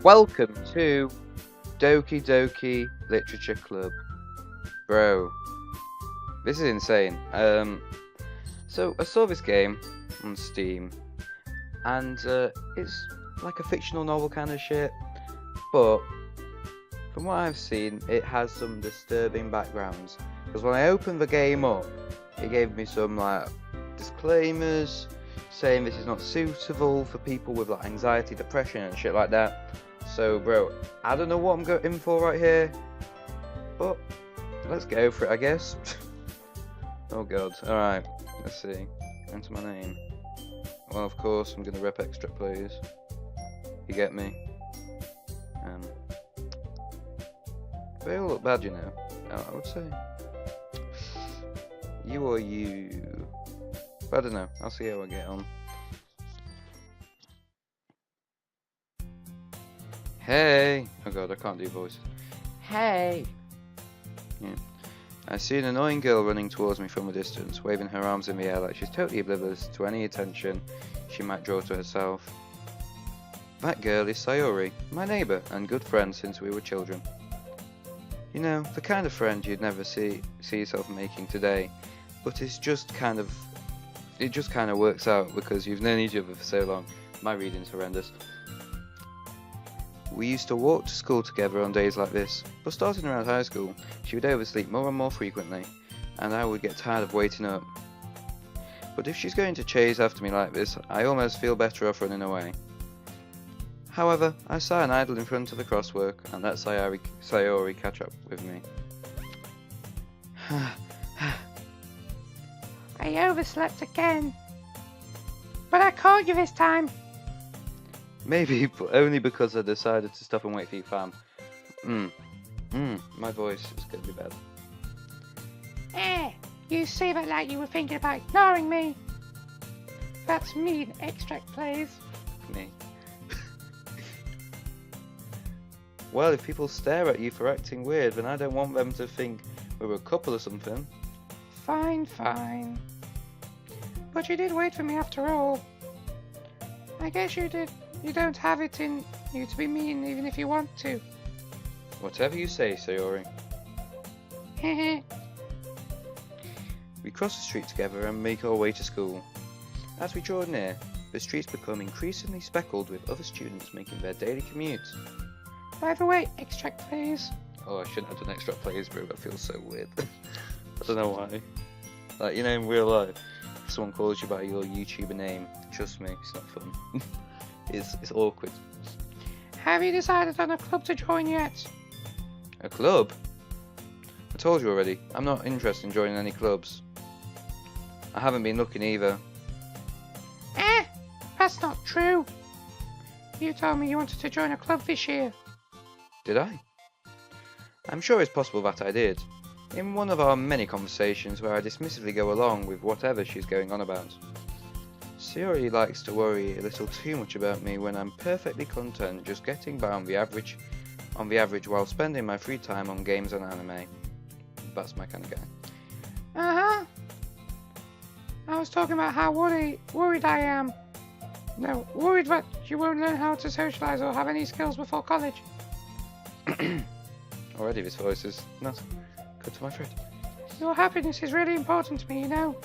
Welcome to Doki Doki Literature Club. Bro, this is insane. So I saw this game on Steam, and it's like a fictional novel kind of shit, but from what I've seen, it has some disturbing backgrounds. Because when I opened the game up, it gave me some like disclaimers saying this is not suitable for people with like anxiety, depression, and shit like that. So, bro, I don't know what I'm going for right here, but let's go for it, I guess. Oh god. Alright, let's see. Enter my name. Well, of course, I'm gonna rep ExtractPlays. You get me? They all look bad, you know. I would say. You or you? But I don't know. I'll see how I get on. Hey! Oh god, I can't do voices. Hey! Yeah. I see an annoying girl running towards me from a distance, waving her arms in the air like she's totally oblivious to any attention she might draw to herself. That girl is Sayori, my neighbour and good friend since we were children. You know, the kind of friend you'd never see yourself making today, but it just kind of works out because you've known each other for so long. My reading's horrendous. We used to walk to school together on days like this, but starting around high school, she would oversleep more and more frequently, and I would get tired of waiting up. But if she's going to chase after me like this, I almost feel better off running away. However, I sigh and idle in front of the crosswork, and let Sayori catch up with me. I overslept again. But I caught you this time. Maybe, but only because I decided to stop and wait for you, fam. My voice is gonna be bad. You say that like you were thinking about ignoring me. That's mean, ExtractPlays. Me. Well, if people stare at you for acting weird, then I don't want them to think we're a couple or something. Fine. But you did wait for me after all. I guess you did. You don't have it in you to be mean even if you want to. Whatever you say, Sayori. Hehe. We cross the street together and make our way to school. As we draw near, the streets become increasingly speckled with other students making their daily commute. By the way, ExtractPlays. Oh, I shouldn't have done ExtractPlays, bro. That feels so weird. I don't know why. Like, you know, in real life, if someone calls you by your YouTuber name, trust me, it's not fun. It's awkward. Have you decided on a club to join yet? A club? I told you already, I'm not interested in joining any clubs. I haven't been looking either. That's not true. You told me you wanted to join a club this year. Did I? I'm sure it's possible that I did. In one of our many conversations where I dismissively go along with whatever she's going on about. Sayori likes to worry a little too much about me when I'm perfectly content just getting by on the average while spending my free time on games and anime. That's my kind of guy. I was talking about how worried I am. No, worried that you won't learn how to socialise or have any skills before college. Already this voice is not good to my throat. Your happiness is really important to me, you know.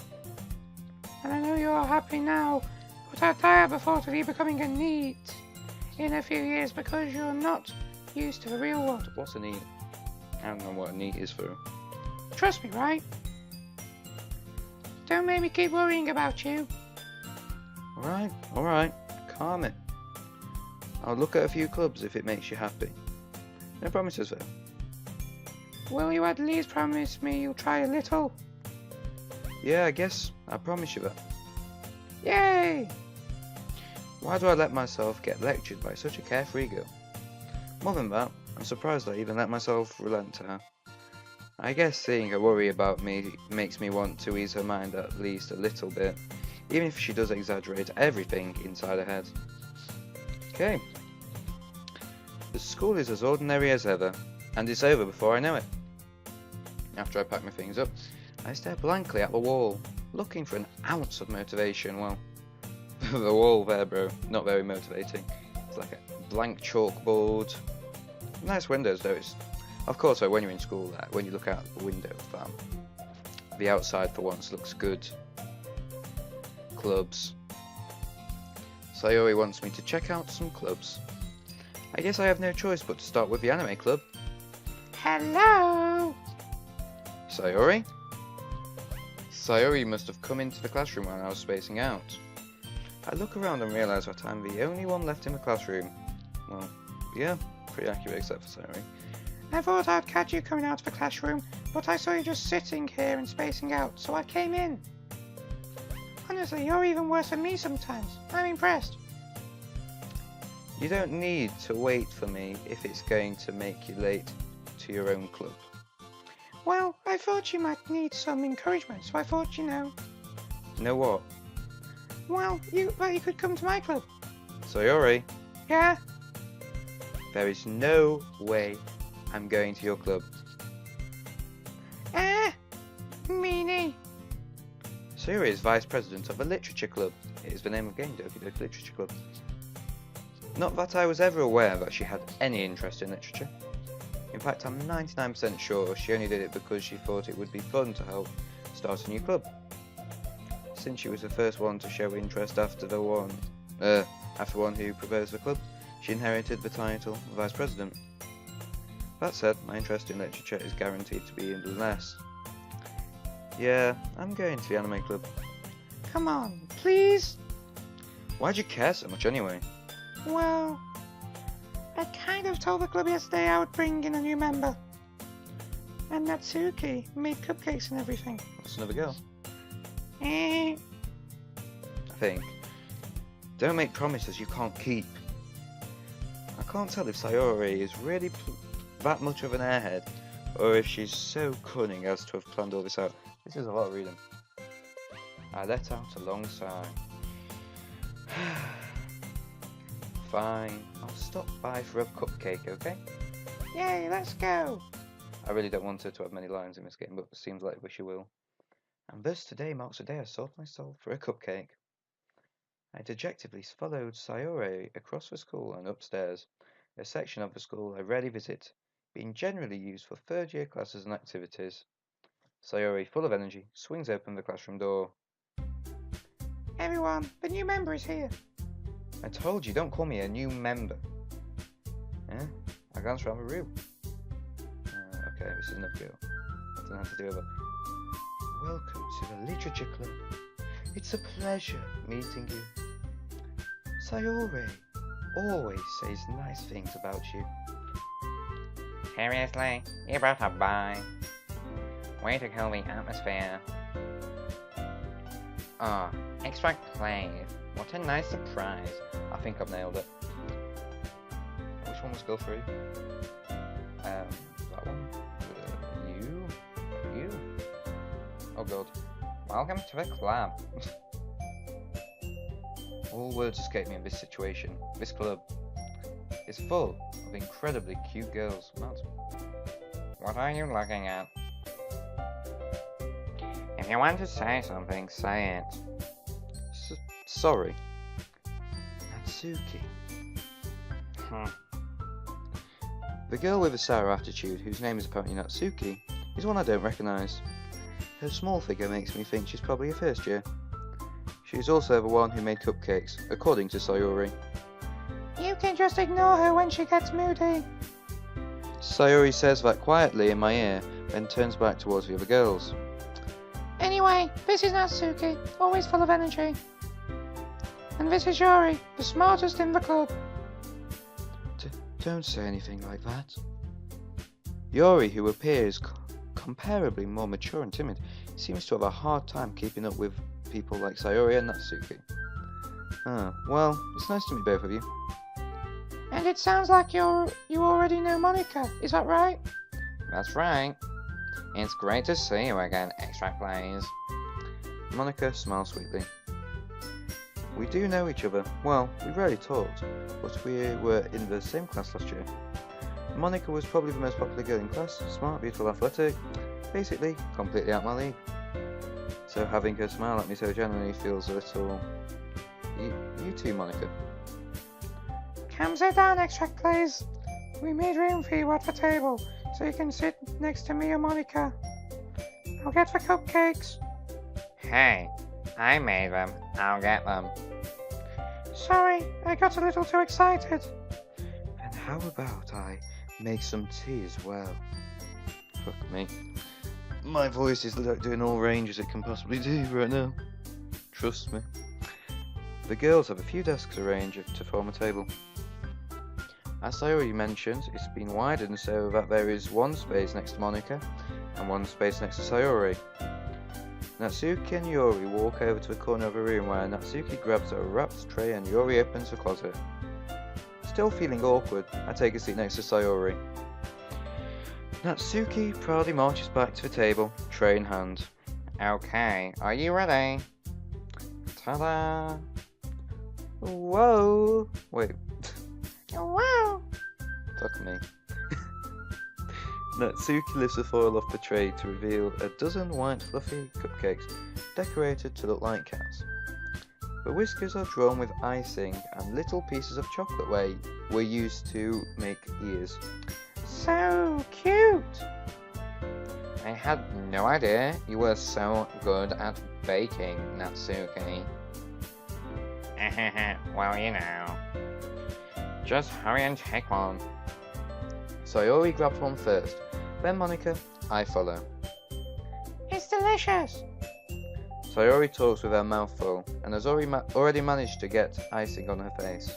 And I know you are happy now, but I die at the thought of you becoming a NEET in a few years because you're not used to the real world. What's a NEET? I don't know what a NEET is for. Trust me, right? Don't make me keep worrying about you. Alright, calm it. I'll look at a few clubs if it makes you happy. No promises though. Will you at least promise me you'll try a little? Yeah, I guess. I promise you that. Yay! Why do I let myself get lectured by such a carefree girl? More than that, I'm surprised I even let myself relent to her. I guess seeing her worry about me makes me want to ease her mind at least a little bit, even if she does exaggerate everything inside her head. Okay. The school is as ordinary as ever, and it's over before I know it. After I pack my things up, I stare blankly at the wall, looking for an ounce of motivation. Well, the wall there, bro, not very motivating. It's like a blank chalkboard. Nice windows though. Of course, when you're in school, when you look out the window, the outside for once looks good. Clubs. Sayori wants me to check out some clubs. I guess I have no choice but to start with the anime club. Hello! Sayori? Sayori must have come into the classroom when I was spacing out. I look around and realise that I'm the only one left in the classroom. Well, yeah, pretty accurate except for Sayori. I thought I'd catch you coming out of the classroom, but I saw you just sitting here and spacing out, so I came in. Honestly, you're even worse than me sometimes. I'm impressed. You don't need to wait for me if it's going to make you late to your own club. Well, I thought you might need some encouragement, so I thought, Know what? Well, you could come to my club. Sayori, Yeah? there is no way I'm going to your club. Meanie. Sayori is vice president of a literature club. It is the name of the game, Doki Doki Literature Club. Not that I was ever aware that she had any interest in literature. In fact, I'm 99% sure she only did it because she thought it would be fun to help start a new club. Since she was the first one to show interest after the one who proposed the club, she inherited the title of vice president. That said, my interest in literature is guaranteed to be even less. Yeah, I'm going to the anime club. Come on, please? Why'd you care so much anyway? Well, I kind of told the club yesterday I would bring in a new member. And Natsuki made cupcakes and everything. That's another girl. Eh. I think. Don't make promises you can't keep. I can't tell if Sayori is really that much of an airhead, or if she's so cunning as to have planned all this out. This is a lot of reading. I let out a long sigh. Fine, I'll stop by for a cupcake, okay? Yay, let's go. I really don't want her to have many lines in this game, but it seems like she will. And thus today marks a day I sold my soul for a cupcake. I dejectedly followed Sayori across the school and upstairs, a section of the school I rarely visit, being generally used for third-year classes and activities. Sayori, full of energy, swings open the classroom door. Everyone, the new member is here. I told you, don't call me a new member. Eh? I glanced around the room. Okay, this is another girl. I don't know how to do it. Welcome to the Literature Club. It's a pleasure meeting you. Sayori always says nice things about you. Seriously? You brought a bye. Way to kill the atmosphere. Ah, ExtractPlays. What a nice surprise. I think I've nailed it. Which one was go through? That one? You? Oh god. Welcome to the club. All words escape me in this situation. This club is full of incredibly cute girls. What are you looking at? If you want to say something, say it. Sorry. Natsuki. The girl with a sour attitude, whose name is apparently Natsuki, is one I don't recognise. Her small figure makes me think she's probably a first year. She is also the one who made cupcakes, according to Sayori. You can just ignore her when she gets moody. Sayori says that quietly in my ear, then turns back towards the other girls. Anyway, this is Natsuki, always full of energy. And this is Yuri, the smartest in the club. Don't say anything like that. Yuri, who appears comparably more mature and timid, seems to have a hard time keeping up with people like Sayori and Natsuki. Well, it's nice to meet both of you. And it sounds like you already know Monika, is that right? That's right. It's great to see you again, ExtractPlays. Monika smiles sweetly. We do know each other. Well, we rarely talked, but we were in the same class last year. Monika was probably the most popular girl in class, smart, beautiful, athletic, basically completely out my league. So having her smile at me so genuinely feels a little... You too, Monika. Come sit down, ExtractPlays. We made room for you at the table, so you can sit next to me and Monica. I'll get the cupcakes. Hey, I made them. I'll get them. Sorry, I got a little too excited. And how about I make some tea as well? Fuck me. My voice is like doing all ranges it can possibly do right now. Trust me. The girls have a few desks arranged to form a table. As Sayori mentioned, it's been widened so that there is one space next to Monika and one space next to Sayori. Natsuki and Yuri walk over to the corner of the room where Natsuki grabs a wrapped tray and Yuri opens the closet. Still feeling awkward, I take a seat next to Sayori. Natsuki proudly marches back to the table, tray in hand. Okay, are you ready? Ta-da! Whoa! Wait, Wow! fuck me. Natsuki lifts the foil off the tray to reveal a dozen white fluffy cupcakes decorated to look like cats. The whiskers are drawn with icing and little pieces of chocolate were used to make ears. So cute! I had no idea you were so good at baking, Natsuki. Well, you know. Just hurry and take one. Sayori grabs one first, then Monika, I follow. It's delicious! Sayori talks with her mouth full and has already managed to get icing on her face.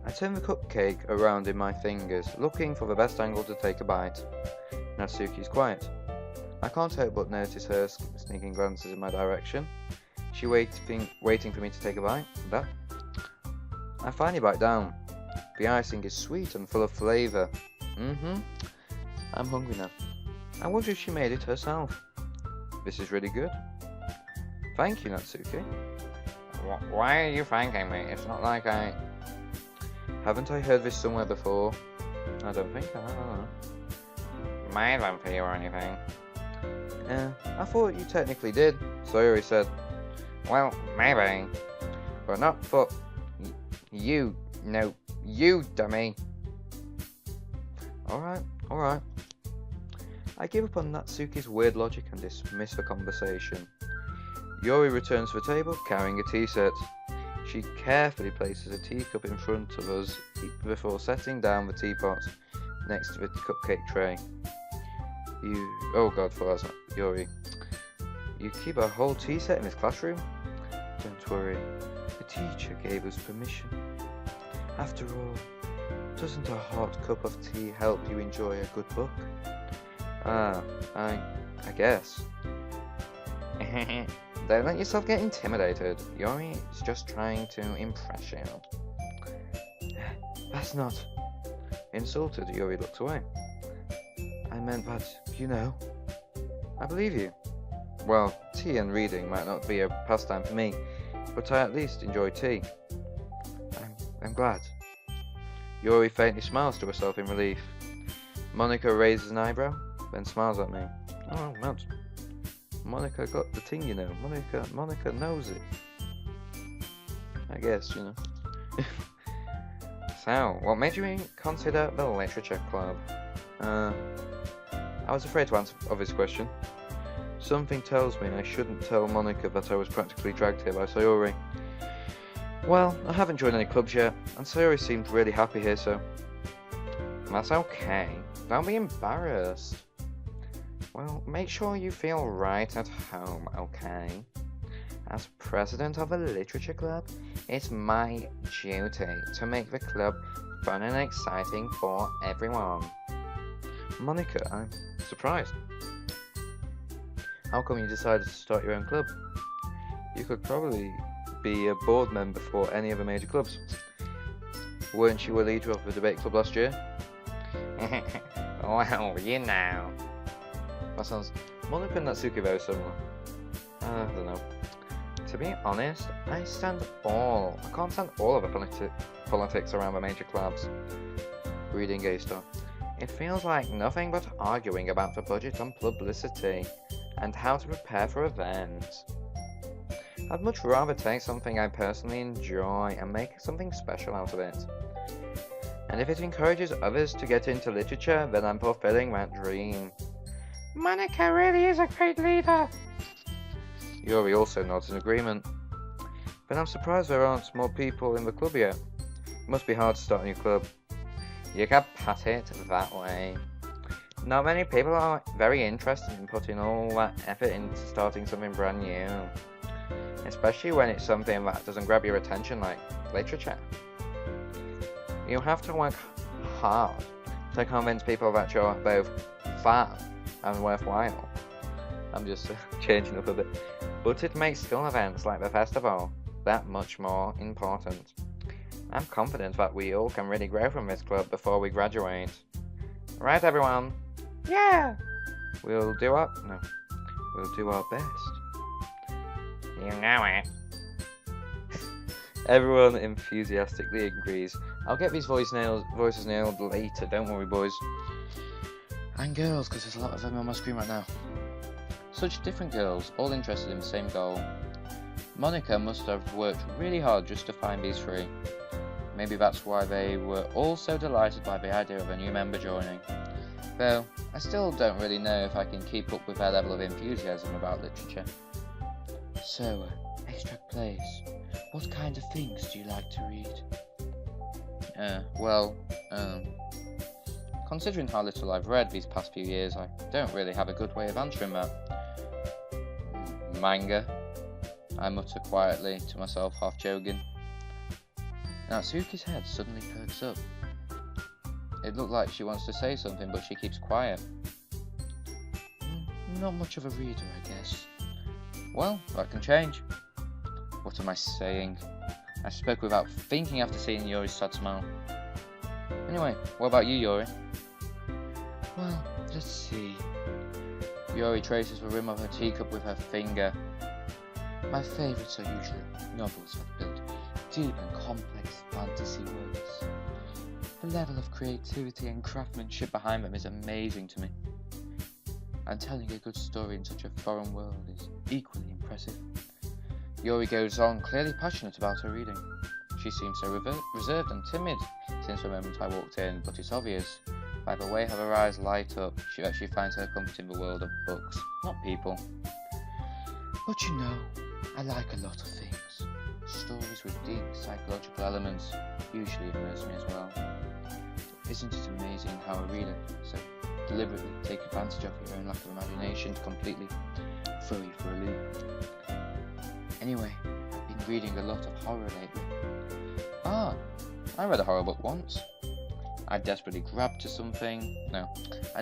I turn the cupcake around in my fingers, looking for the best angle to take a bite. Natsuki's quiet. I can't help but notice her sneaking glances in my direction. She waiting for me to take a bite. That. I finally bite down. The icing is sweet and full of flavour. I'm hungry now. I wonder if she made it herself. This is really good. Thank you, Natsuki. Why are you thanking me? It's not like I... Haven't I heard this somewhere before? I don't think. I don't know. made them for you or anything. I thought you technically did, Sayori said. Well, maybe. But not for You. No, you, dummy. Alright. I give up on Natsuki's weird logic and dismiss the conversation. Yuri returns to the table carrying a tea set. She carefully places a teacup in front of us before setting down the teapot next to the cupcake tray. Oh god, Yuri. You keep a whole tea set in this classroom? Don't worry, the teacher gave us permission. After all, doesn't a hot cup of tea help you enjoy a good book? I guess. Don't let yourself get intimidated. Yuri is just trying to impress you. That's not. Insulted, Yuri looked away. I meant that, I believe you. Well, tea and reading might not be a pastime for me, but I at least enjoy tea. I'm glad. Yuri faintly smiles to herself in relief. Monika raises an eyebrow, then smiles at me. Oh, well, Monika got the thing, Monika knows it. I guess, So, what made you consider the literature club? I was afraid to answer this question. Something tells me I shouldn't tell Monika that I was practically dragged here by Sayori. Well, I haven't joined any clubs yet, and Sayori seemed really happy here, so... That's okay. Don't be embarrassed. Well, make sure you feel right at home, okay? As president of the literature club, it's my duty to make the club fun and exciting for everyone. Monika, I'm surprised. How come you decided to start your own club? You could probably be a board member for any of the major clubs. Weren't you a leader of the debate club last year? Well, That sounds... Monika and Natsuki very similar. I don't know. To be honest, I can't stand all of the politics around the major clubs. Reading A-star. It feels like nothing but arguing about the budget and publicity, and how to prepare for events. I'd much rather take something I personally enjoy and make something special out of it. And if it encourages others to get into literature, then I'm fulfilling that dream. Monika really is a great leader. Yuri also nods in agreement. But I'm surprised there aren't more people in the club yet. It must be hard to start a new club. You can put it that way. Not many people are very interested in putting all that effort into starting something brand new. Especially when it's something that doesn't grab your attention like literature. You have to work hard to convince people that you're both fun and worthwhile. I'm just changing up a bit. But it makes school events like the festival that much more important. I'm confident that we all can really grow from this club before we graduate. Right, everyone? Yeah. We'll do our best. You know it. Everyone enthusiastically agrees. I'll get these voices nailed later, don't worry, boys. And girls, because there's a lot of them on my screen right now. Such different girls, all interested in the same goal. Monika must have worked really hard just to find these three. Maybe that's why they were all so delighted by the idea of a new member joining. Though, I still don't really know if I can keep up with their level of enthusiasm about literature. So, ExtractPlays, what kind of things do you like to read? Considering how little I've read these past few years, I don't really have a good way of answering that. Manga, I mutter quietly to myself, half joking. Natsuki's head suddenly perks up. It looked like she wants to say something, but she keeps quiet. Not much of a reader, I guess. Well, that can change. What am I saying? I spoke without thinking after seeing Yuri's sad smile. Anyway, what about you, Yuri? Well, let's see. Yuri traces the rim of her teacup with her finger. My favourites are usually novels that build deep and complex fantasy worlds. The level of creativity and craftsmanship behind them is amazing to me. And telling a good story in such a foreign world is equally impressive. Yuri goes on, clearly passionate about her reading. She seems so reserved and timid since the moment I walked in, but it's obvious by the way her eyes light up that she finds her comfort in the world of books, not people. But you know, I like a lot of things. Stories with deep psychological elements usually immerse me as well. Isn't it amazing how a reader so deliberately take advantage of your own lack of imagination to completely throw you for a loop? Anyway, I've been reading a lot of horror lately. I read a horror book once. I desperately grabbed to something. No, I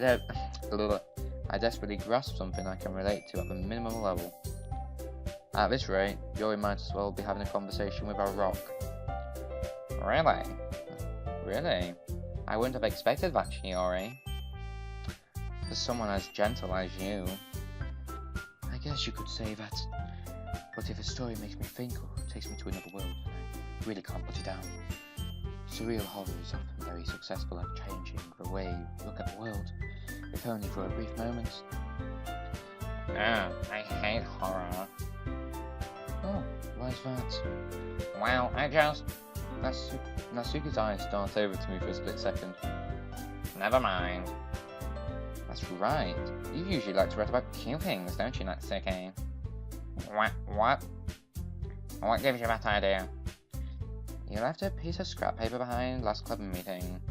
desperately grasped something I can relate to at the minimum level. At this rate, Yuri might as well be having a conversation with a rock. Really? Really? I wouldn't have expected that, Yuri. For someone as gentle as you. I guess you could say that. But if a story makes me think or takes me to another world, I really can't put it down. Surreal horror is often very successful at changing the way you look at the world, if only for a brief moment. I hate horror. Oh, why's that? Well, Natsuki's eyes dart over to me for a split second. Never mind. That's right. You usually like to write about cute things, don't you, Natsuki? What? What gives you that idea? You left a piece of scrap paper behind last club meeting.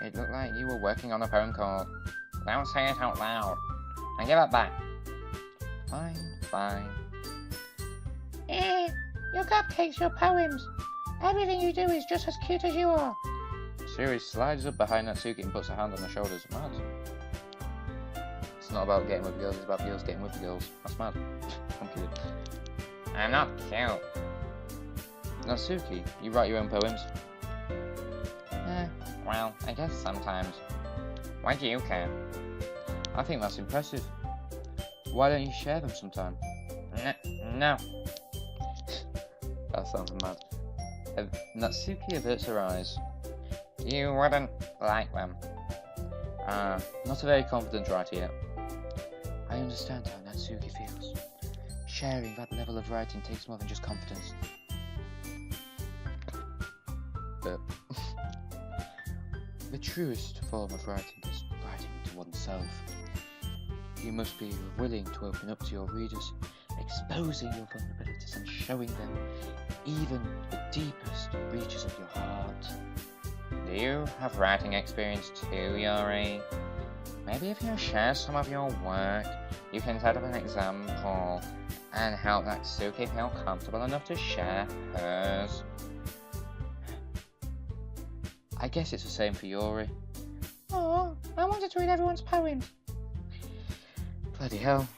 It looked like you were working on a poem called Don't Say It Out Loud. Now give it back. Fine. Your cupcakes, your poems. Everything you do is just as cute as you are. Siri slides up behind Natsuki and puts her hand on her shoulders. Mad. It's not about getting with girls, it's about girls getting with the girls. That's mad. I'm kidding. I'm not cute. Natsuki, you write your own poems? Well, I guess sometimes. Why do you care? I think that's impressive. Why don't you share them sometime? No. That sounds mad. Natsuki averts her eyes. You wouldn't like them. Not a very confident writer yet. I understand how Natsuki feels. Sharing that level of writing takes more than just confidence. The truest form of writing is writing to oneself. You must be willing to open up to your readers, exposing your vulnerabilities and showing them even the deepest reaches of your heart. Do you have writing experience too, Yuri? Maybe if you share some of your work, you can set up an example and help Natsuki feel comfortable enough to share hers. I guess it's the same for Yuri. Oh, I wanted to read everyone's poems. Bloody hell.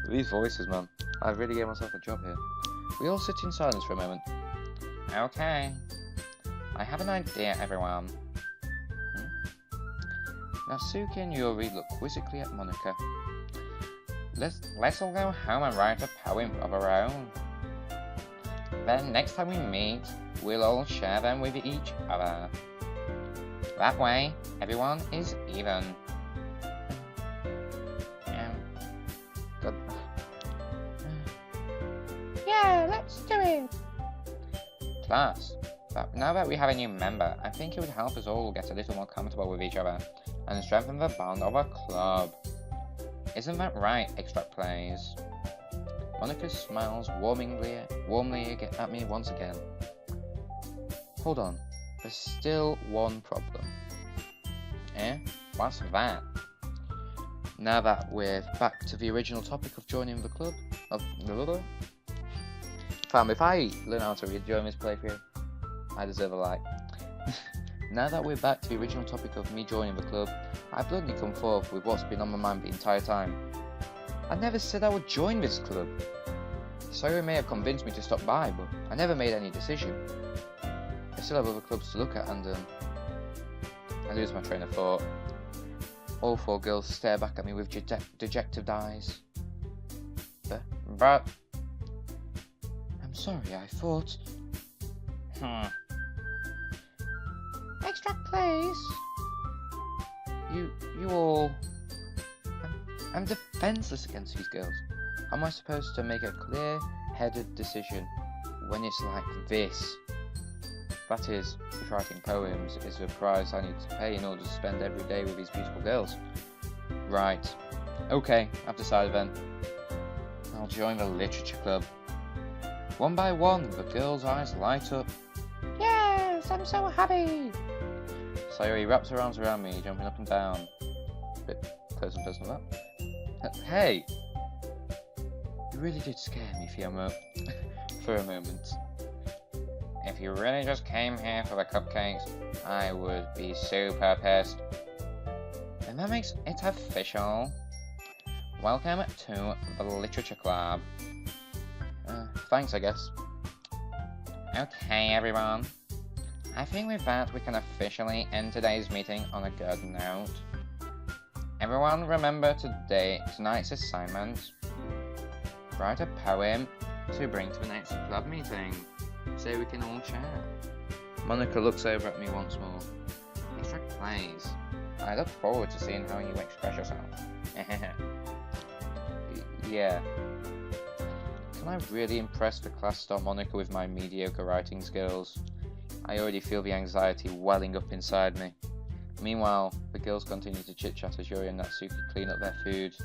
These voices, man. I really gave myself a job here. We all sit in silence for a moment. Okay. I have an idea, everyone. Natsuki and Yuri look quizzically at Monika. Let's all go home and write a poem of our own. Then next time we meet, we'll all share them with each other. That way, everyone is even. God. Yeah, let's do it. Class, now that we have a new member, I think it would help us all get a little more comfortable with each other and strengthen the bond of our club. Isn't that right, ExtractPlays? Monika smiles warmly at me once again. Hold on, there's still one problem. What's that? Now that we're back to the original topic of joining the club, Fam, if I learn how to read during this playthrough, I deserve a like. Now that we're back to the original topic of me joining the club, I bluntly come forth with what's been on my mind the entire time. I never said I would join this club. Sayori may have convinced me to stop by, but I never made any decision. I still have other clubs to look at, and I lose my train of thought. All four girls stare back at me with dejected eyes. But I'm sorry, I thought... ExtractPlays. You all... I'm defenseless against these girls. How am I supposed to make a clear-headed decision when it's like this? That is, if writing poems is the price I need to pay in order to spend every day with these beautiful girls. Right. Okay, I've decided then. I'll join the literature club. One by one, the girls' eyes light up. Yes, I'm so happy. Sayori wraps her arms around me, jumping up and down. Bit close and personal, that. Hey! You really did scare me for a moment. If you really just came here for the cupcakes, I would be super pissed. And that makes it official. Welcome to the Literature Club. Thanks, I guess. Okay, everyone. I think with that we can officially end today's meeting on a good note. Everyone remember tonight's assignment. Write a poem to bring to the next club meeting, so we can all chat. Monika looks over at me once more. ExtractPlays. I look forward to seeing how you express yourself. Yeah. Can I really impress the class star Monika with my mediocre writing skills? I already feel the anxiety welling up inside me. Meanwhile, the girls continue to chit-chat as Yuri and Natsuki clean up their food.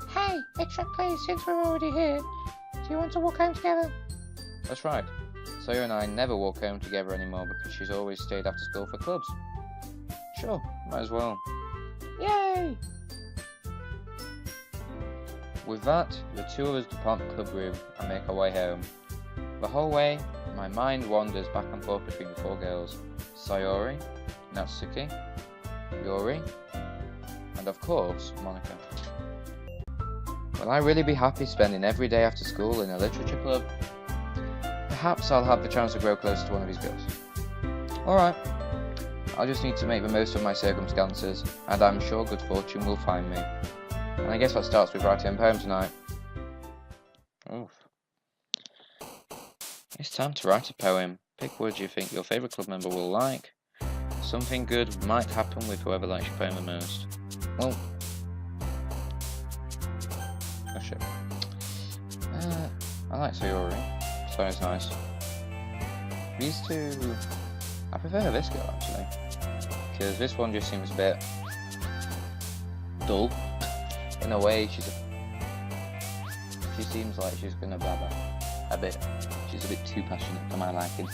Hey, ExtractPlays, since we're already here, do you want to walk home together? That's right. Sayori and I never walk home together anymore because she's always stayed after school for clubs. Sure, might as well. Yay! With that, the two of us depart the club room and make our way home. The whole way, my mind wanders back and forth between the four girls. Sayori, Natsuki, Yuri, and of course, Monika. Will I really be happy spending every day after school in a literature club? Perhaps I'll have the chance to grow closer to one of these girls. Alright, I'll just need to make the most of my circumstances, and I'm sure good fortune will find me. And I guess that starts with writing a poem tonight. Oof. It's time to write a poem. Pick words you think your favourite club member will like. Something good might happen with whoever likes your poem the most. Well... oh shit. I like Sayori. Sounds nice. These two... I prefer this girl, actually. because this one just seems a bit dull. In a way, she seems like she's gonna blabber a bit. She's a bit too passionate for my liking.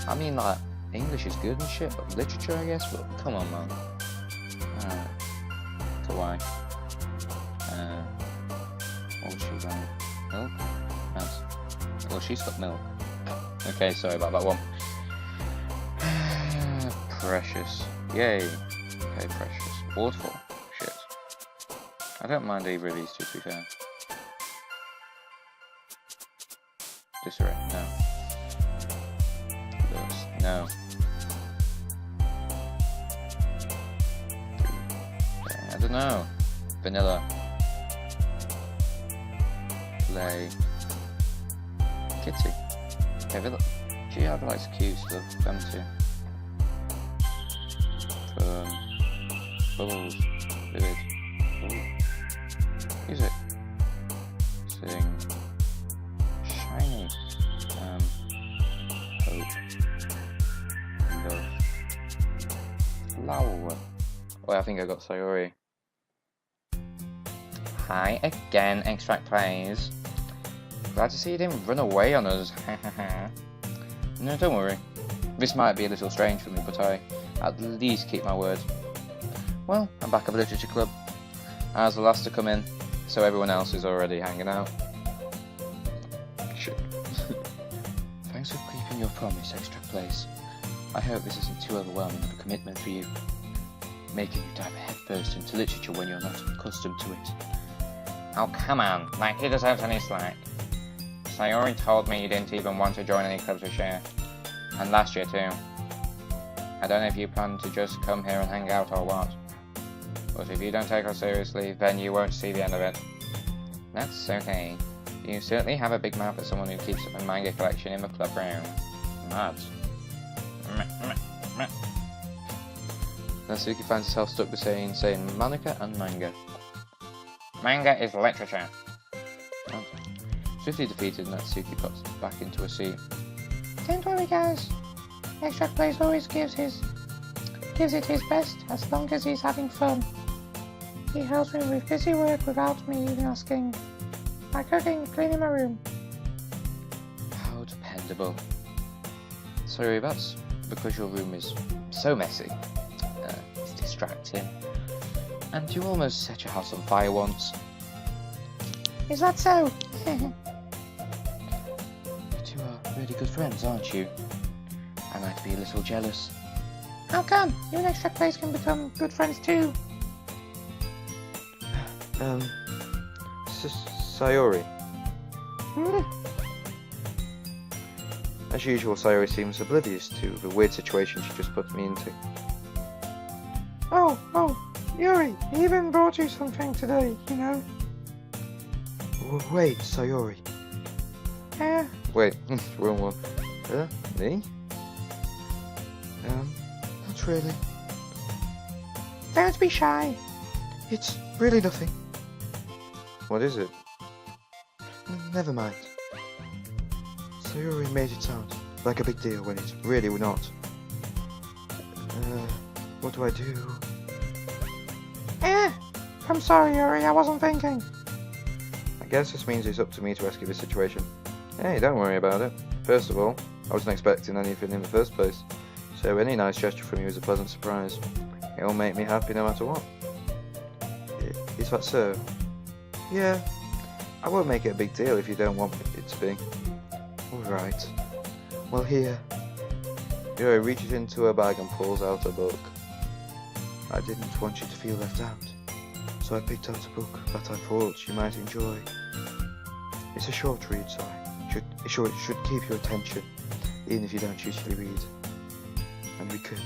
I mean, like, English is good and shit, but literature, I guess. But come on, man. Alright. So why? What was she got? Milk? Nice. Well, she's got milk. Okay, sorry about that one. Precious. Yay. Okay, precious. Waterfall. Shit. I don't mind either of these two, to be fair. Disarray. No. This. No. Okay, I don't know. Vanilla. Play. Kitty. Okay, Villa. She had like cute stuff. Them two. Bubbles. Vivid. Ooh. Music. Sing. Shiny. Hope. Love. Flower. Oh, I think I got sayori. Hi again, ExtractPlays. Glad to see you didn't run away on us. No, don't worry. This might be a little strange for me, but I at least keep my word. Well, I'm back at the Literature Club. I was the last to come in, so everyone else is already hanging out. Shit. Thanks for keeping your promise, ExtractPlays. I hope this isn't too overwhelming of a commitment for you, making you dive headfirst into literature when you're not accustomed to it. Oh, come on, like he deserves any slack. Sayori told me you didn't even want to join any clubs this year, and last year too. I don't know if you plan to just come here and hang out or what, but if you don't take us seriously, then you won't see the end of it. That's okay. You certainly have a big mouth for someone who keeps up a manga collection in the club room. Mad. Natsuki finds herself stuck between saying monika and manga. Manga is literature. Oh. Swiftly defeated, Natsuki pops back into a seat. Don't worry, guys. ExtractPlays always gives it his best, as long as he's having fun. He helps me with busy work without me even asking. By cooking, cleaning my room. How dependable. Sorry, that's because your room is so messy. It's distracting. And you almost set your house on fire once. Is that so? You two are really good friends, aren't you? I might be a little jealous. How come? You and ExtractPlays can become good friends too. Sayori. Hmm? As usual, Sayori seems oblivious to the weird situation she just put me into. Oh, Yuri, he even brought you something today, you know. Wait, Sayori. Wait, wrong one. Me? Not really. Don't be shy. It's really nothing. What is it? Never mind. Sayori made it sound like a big deal when it's really not. What do I do? I'm sorry, Yuri, I wasn't thinking. I guess this means it's up to me to rescue the situation. Hey, don't worry about it. First of all, I wasn't expecting anything in the first place, so any nice gesture from you is a pleasant surprise. It'll make me happy no matter what. Is that so? Yeah, I won't make it a big deal if you don't want it to be. Alright. Well, here. Yuri reaches into her bag and pulls out a book. I didn't want you to feel left out, so I picked out a book that I thought you might enjoy. It's a short read, so it should keep your attention, even if you don't usually read. And we could,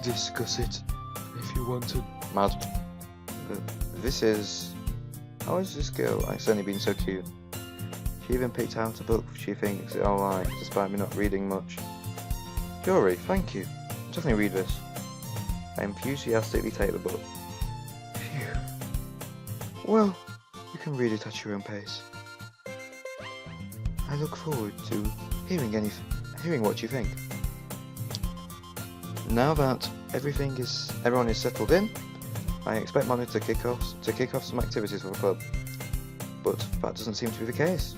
discuss it if you wanted. Mad. This is... How is this girl accidentally being so cute? She even picked out a book she thinks I'll like, despite me not reading much. Yuri, thank you. I'll definitely read this. I enthusiastically take the book. Phew. Well, you can read it at your own pace. I look forward to hearing what you think. Now that everyone is settled in, I expect Monika to kick off some activities for the club. But that doesn't seem to be the case.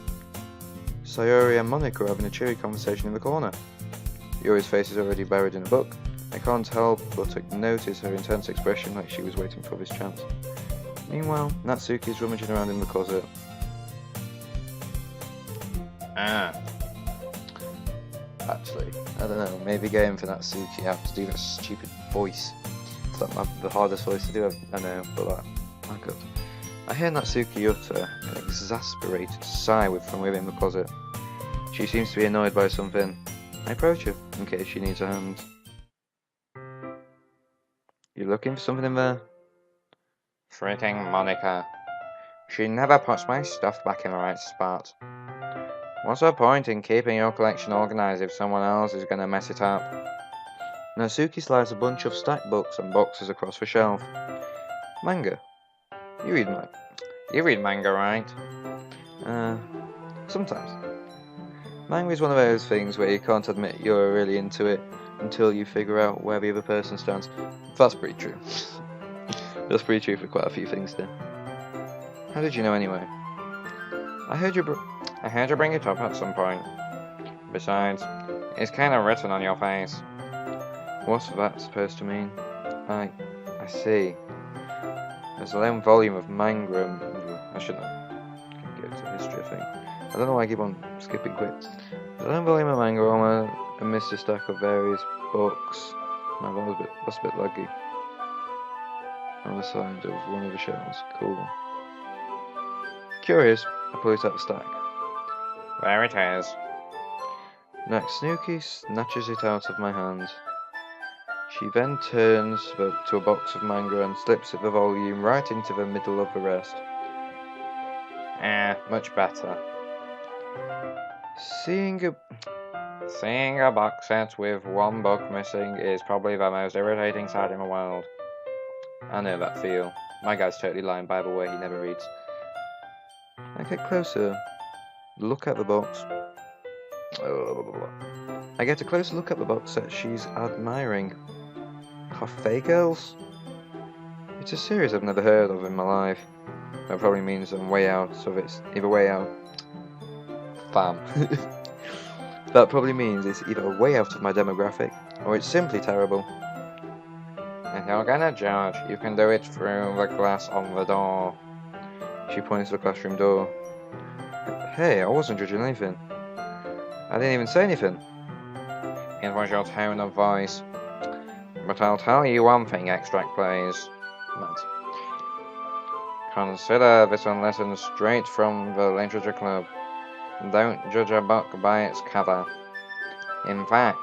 Sayori and Monika are having a cheery conversation in the corner. Yuri's face is already buried in a book. I can't help but notice her intense expression, like she was waiting for this chance. Meanwhile, Natsuki is rummaging around in the closet. Actually, I don't know, maybe getting for Natsuki I have to do that stupid voice. It's like the hardest voice to do, I know, but my god. I hear Natsuki utter an exasperated sigh from within the closet. She seems to be annoyed by something. I approach her, in case she needs a hand. You looking for something in there? Freaking Monika. She never puts my stuff back in the right spot. What's the point in keeping your collection organized if someone else is gonna mess it up? Natsuki slides a bunch of stacked books and boxes across the shelf. Manga. You read manga, right? Sometimes. Manga is one of those things where you can't admit you're really into it until you figure out where the other person stands. That's pretty true. That's pretty true for quite a few things there. How did you know anyway? I heard you bring it up at some point. Besides, it's kind of written on your face. What's that supposed to mean? I see. There's a long volume of manga. I shouldn't go to the history thing. I don't know why I keep on skipping quick. There's a long volume of manga on a Mr. Stack of various books. No, that's a bit laggy. On the side of one of the shelves. Cool. Curious, I pull it out the stack. There it is. Natsuki snatches it out of my hand. She then turns to a box of manga and slips the volume right into the middle of the rest. Much better. Seeing a box set with one book missing is probably the most irritating sight in the world. I know that feel. My guy's totally lying by the way, he never reads. I get closer, look at the box. I get a closer look at the box set she's admiring. Cafe Girls? It's a series I've never heard of in my life. That probably means I'm way out of it. Either way out. Fam. That probably means it's either way out of my demographic, or it's simply terrible. If you're gonna judge, you can do it through the glass on the door. She points to the classroom door. Hey, I wasn't judging anything. I didn't even say anything. It was your tone of voice. But I'll tell you one thing, ExtractPlays. Consider this a lesson straight from the Literature Club. Don't judge a book by its cover. In fact,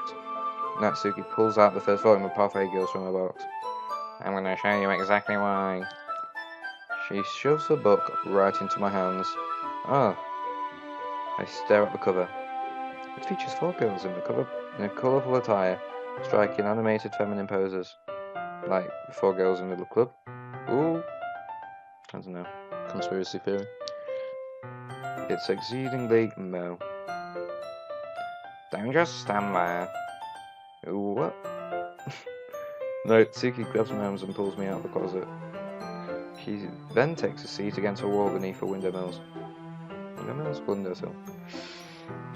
Natsuki pulls out the first volume of Parfait Girls from her box. I'm going to show you exactly why. She shoves the book right into my hands. Oh. I stare at the cover. It features 4 girls in a colourful attire, striking animated feminine poses. Like the 4 girls in the little club. Ooh. I don't know. Conspiracy theory. It's exceedingly Mo. Don't just stand there. Ooh, what? Natsuki grabs my arms and pulls me out of the closet. She then takes a seat against a wall beneath the windowsills. Windowsill.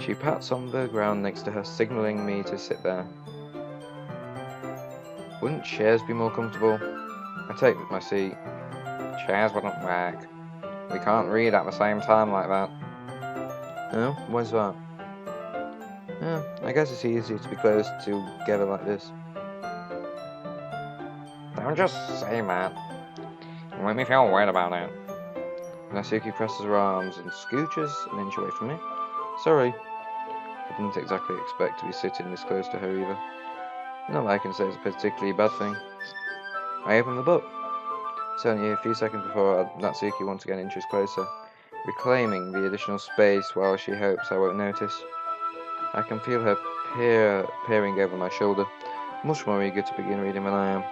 She pats on the ground next to her, signaling me to sit there. Wouldn't chairs be more comfortable? I take my seat. Chairs wouldn't work. We can't read at the same time like that. Oh, why's that? Yeah, I guess it's easier to be close together like this. Don't just say that. You make me feel weird about it. Natsuki presses her arms and scooches an inch away from me. Sorry. I didn't exactly expect to be sitting this close to her either. Not that I can say it's a particularly bad thing. I open the book. It's only a few seconds before Natsuki once again inches closer, reclaiming the additional space while she hopes I won't notice. I can feel her peering over my shoulder, much more eager to begin reading than I am.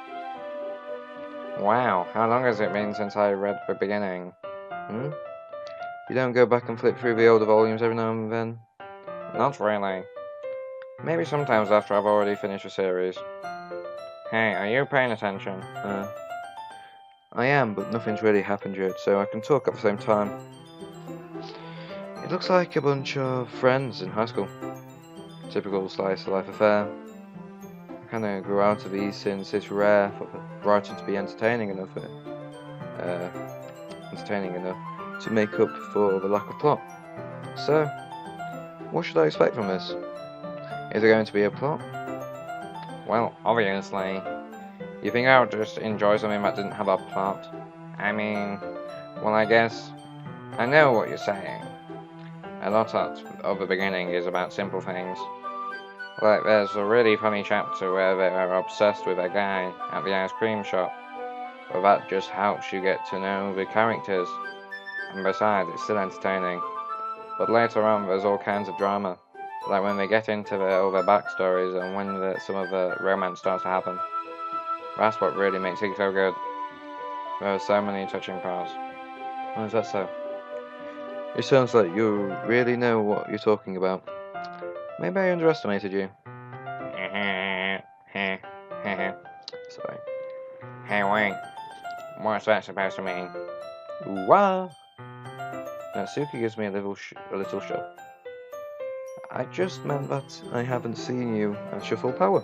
Wow, how long has it been since I read the beginning? You don't go back and flip through the older volumes every now and then? Not really. Maybe sometimes after I've already finished a series. Hey, are you paying attention? I am, but nothing's really happened yet, so I can talk at the same time. It looks like a bunch of friends in high school. Typical slice of life affair. I kinda grew out of these since it's rare for the writing to be entertaining enough to make up for the lack of plot. So, what should I expect from this? Is there going to be a plot? Well, obviously. You think I would just enjoy something that didn't have a plot? I mean, well, I guess I know what you're saying. A lot of the beginning is about simple things. Like, there's a really funny chapter where they are obsessed with a guy at the ice cream shop. But that just helps you get to know the characters. And besides, it's still entertaining. But later on, there's all kinds of drama. Like when they get into all their backstories and when some of the romance starts to happen. That's what really makes it so good. There are so many touching parts. Why is that so? It sounds like you really know what you're talking about. Maybe I underestimated you. Sorry. Hey, wait. What's that supposed to mean? Wah! Natsuki gives me a little shove. I just meant that I haven't seen you at your full power.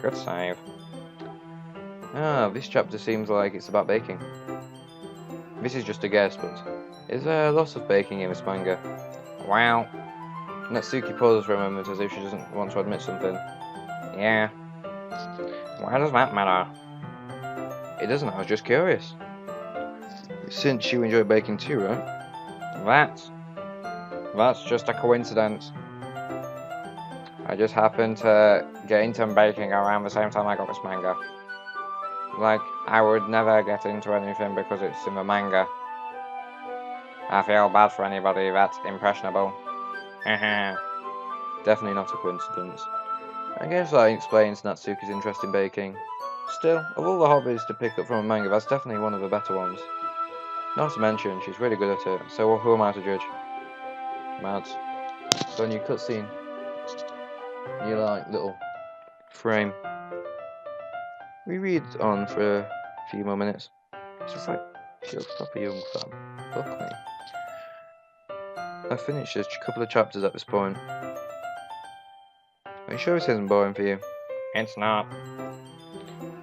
Good save. This chapter seems like it's about baking. This is just a guess, but is there a lot of baking in this manga? Well, Natsuki pauses for a moment as if she doesn't want to admit something. yeah. Why does that matter? It doesn't, I was just curious. Since you enjoy baking too, right? That's just a coincidence. I just happened to get into baking around the same time I got this manga. Like, I would never get into anything because it's in the manga. I feel bad for anybody that's impressionable. Definitely not a coincidence. I guess that explains Natsuki's interest in baking. Still, of all the hobbies to pick up from a manga, that's definitely one of the better ones. Not to mention, she's really good at it, so who am I to judge? Mads. So, new cutscene. New, little frame. We read on for a few more minutes. It's just like, she looks proper young, fam. Fuck me. I've finished a couple of chapters at this point. Are you sure this isn't boring for you? It's not.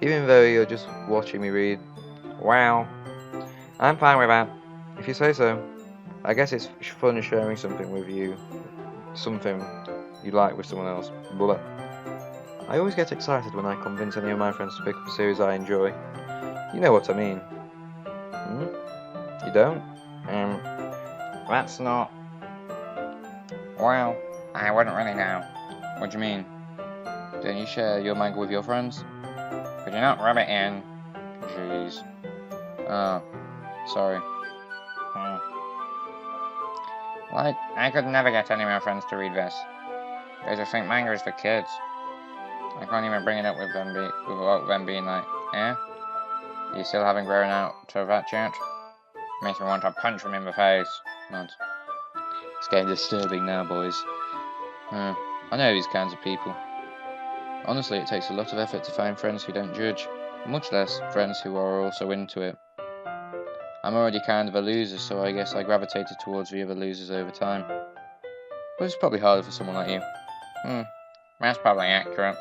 Even though you're just watching me read? Well, I'm fine with that. If you say so. I guess it's fun sharing something with you. Something you like with someone else. Blah. I always get excited when I convince any of my friends to pick up a series I enjoy. You know what I mean. You don't? That's not... Well, I wouldn't really know. What do you mean? Don't you share your manga with your friends? Could you not rub it in? Jeez. Oh, sorry. Like, I could never get any of my friends to read this. They just think manga is for kids. I can't even bring it up with them, without them being like, eh? You still haven't grown out to that yet? Makes me want to punch them in the face. Not. It's getting disturbing now, boys. I know these kinds of people. Honestly, it takes a lot of effort to find friends who don't judge, much less friends who are also into it. I'm already kind of a loser, so I guess I gravitated towards the other losers over time. But it's probably harder for someone like you. That's probably accurate.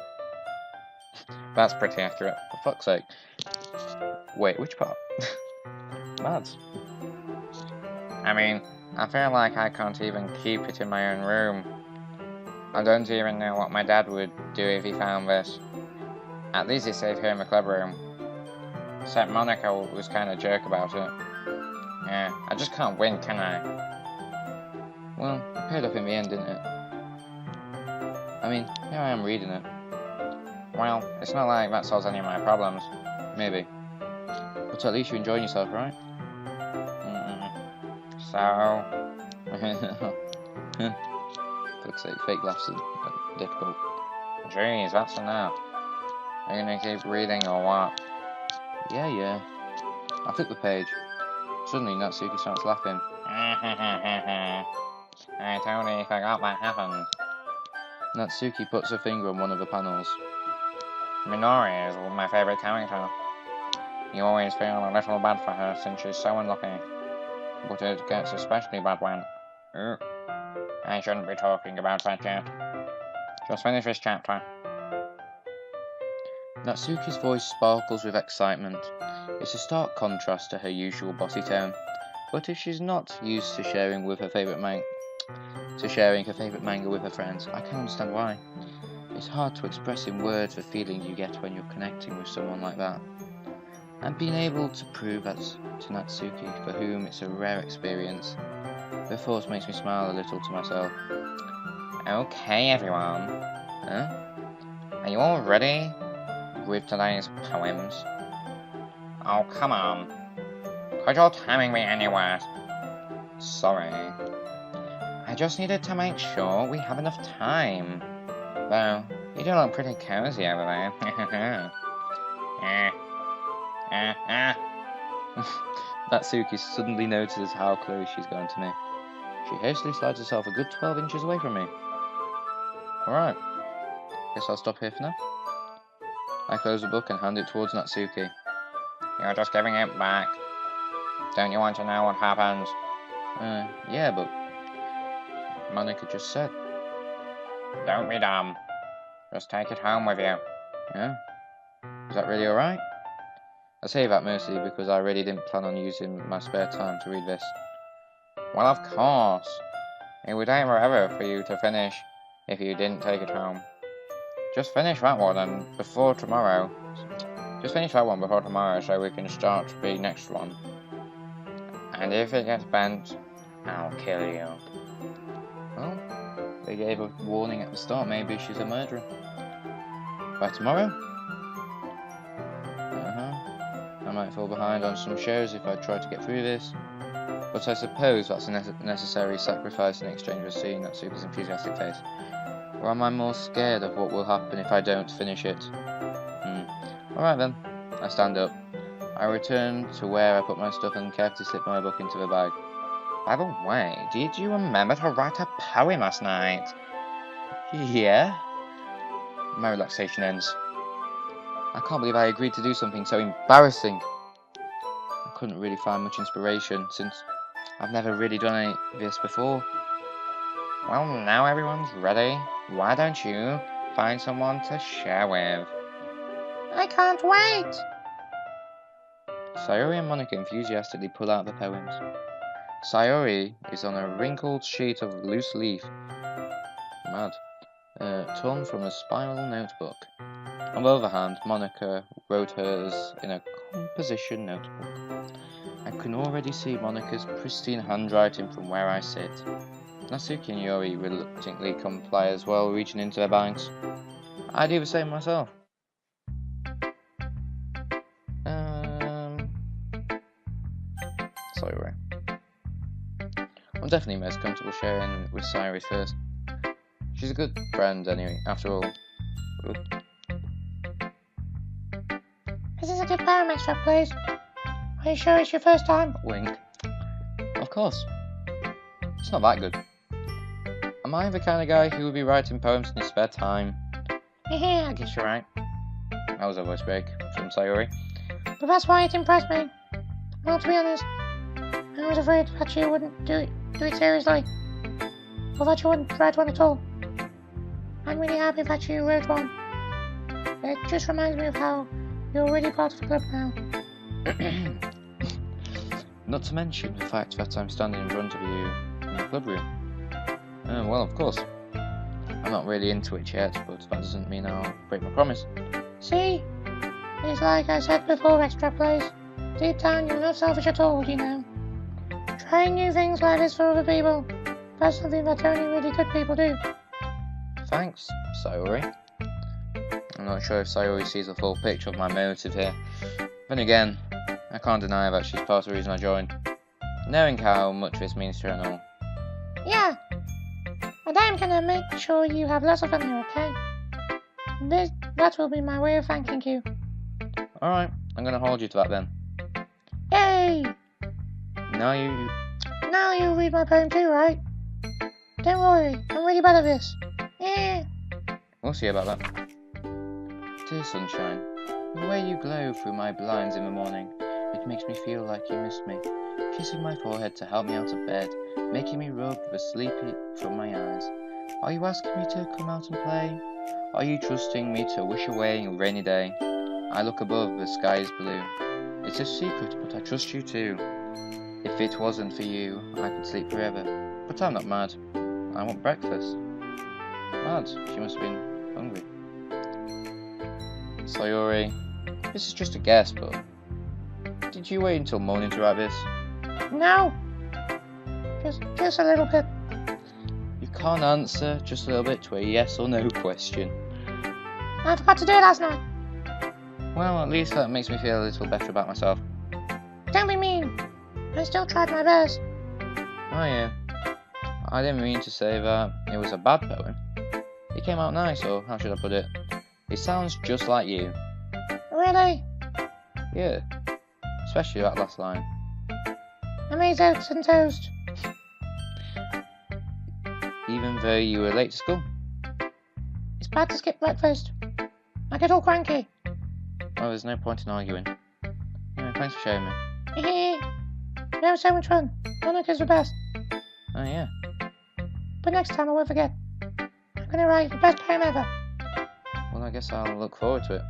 That's pretty accurate, for fuck's sake. Wait, which part? Mads. I mean, I feel like I can't even keep it in my own room. I don't even know what my dad would do if he found this. At least it's safe here in the club room. Except Monika was kind of a jerk about it. Yeah, I just can't win, can I? Well, it paid off in the end, didn't it? I mean, here I am reading it. Well, it's not like that solves any of my problems. Maybe. But at least you're enjoying yourself, right? So... Fuck's sake, fake laughs are difficult. Jeez, that's enough. Are you gonna keep reading or what? Yeah. I flip the page. Suddenly, Natsuki starts laughing. I totally forgot that happened. Natsuki puts her finger on one of the panels. Minori is my favourite character. You always feel a little bad for her since she's so unlucky. But it gets especially bad when... I shouldn't be talking about that yet. Just finish this chapter. Natsuki's voice sparkles with excitement. It's a stark contrast to her usual bossy tone. But if she's not used to sharing her favourite manga with her friends, I can understand why. It's hard to express in words the feeling you get when you're connecting with someone like that. And being able to prove that to Natsuki, for whom it's a rare experience, the thought makes me smile a little to myself. Okay, everyone. Are you all ready with today's poems? Oh, come on. Could you timing me anywhere? Sorry. I just needed to make sure we have enough time. Though, you do look pretty cozy over there. Natsuki suddenly notices how close she's going to me. She hastily slides herself a good 12 inches away from me. Alright, guess I'll stop here for now. I close the book and hand it towards Natsuki. You're just giving it back. Don't you want to know what happens? Yeah, but Monika just said. Don't be dumb. Just take it home with you. Yeah? Is that really alright? I say that mostly because I really didn't plan on using my spare time to read this. Well, of course. It would take forever for you to finish if you didn't take it home. Just finish that one and before tomorrow. Just finish that one before tomorrow so we can start the next one. And if it gets bent, I'll kill you. Well, they gave a warning at the start, maybe she's a murderer. By tomorrow? I might fall behind on some shows if I try to get through this. But I suppose that's a necessary sacrifice in exchange for seeing Natsuki's enthusiastic face. Or am I more scared of what will happen if I don't finish it? Alright then. I stand up. I return to where I put my stuff and carefully slip my book into the bag. By the way, did you remember to write a poem last night? Yeah? My relaxation ends. I can't believe I agreed to do something so embarrassing. I couldn't really find much inspiration since I've never really done any of this before. Well, now everyone's ready. Why don't you find someone to share with? I can't wait! Sayori and Monika enthusiastically pull out the poems. Sayori is on a wrinkled sheet of loose leaf, torn from a spiral notebook. On the other hand, Monika wrote hers in a composition notebook. I can already see Monika's pristine handwriting from where I sit. Natsuki and Yuri reluctantly comply as well, reaching into their bags. I do the same myself. Sayori. I'm definitely most comfortable sharing with Sayori first. She's a good friend anyway, after all. Is this a good poem, ExtractPlays? Are you sure it's your first time? Wink. Of course. It's not that good. Am I the kind of guy who would be writing poems in his spare time? Yeah, I guess you're right. That was a voice break from Sayori. But that's why it impressed me. Well, to be honest, I was afraid that you wouldn't do it seriously. Or that you wouldn't write one at all. I'm really happy that you wrote one. It just reminds me of how you're already part of the club now. Not to mention the fact that I'm standing in front of you in the club room. Well, of course. I'm not really into it yet, but that doesn't mean I'll break my promise. See? It's like I said before, ExtractPlays. Deep down, you're not selfish at all, you know. Trying new things like this for other people, that's something that only really good people do. Thanks, Sayori. I'm not sure if Sayori sees the full picture of my motive here. Then again, I can't deny that she's part of the reason I joined. Knowing how much this means to her and all. Yeah. And I'm gonna make sure you have lots of fun here, okay? That will be my way of thanking you. Alright, I'm gonna hold you to that then. Yay! Now you read my poem too, right? Don't worry, I'm really bad at this. Yeah. We'll see about that. Dear sunshine, the way you glow through my blinds in the morning, it makes me feel like you missed me. Kissing my forehead to help me out of bed, making me rub the sleepy from my eyes. Are you asking me to come out and play? Are you trusting me to wish away a rainy day? I look above, the sky is blue. It's a secret, but I trust you too. If it wasn't for you, I could sleep forever. But I'm not mad. I want breakfast. Mad, she must have been hungry. Sayori, this is just a guess, but did you wait until morning to write this? No. Just a little bit. You can't answer just a little bit to a yes or no question. I forgot to do it last night. Well, at least that makes me feel a little better about myself. Don't be mean. I still tried my best. Oh yeah. I didn't mean to say that it was a bad poem. It came out nice, or how should I put it? It sounds just like you. Really? Yeah. Especially that last line. I made eggs and toast. Even though you were late to school? It's bad to skip breakfast. I get all cranky. Well, there's no point in arguing. Anyway, thanks for showing me. That was so much fun. Monika's the best. Oh yeah. But next time I won't forget. I'm gonna write the best poem ever. Well, I guess I'll look forward to it.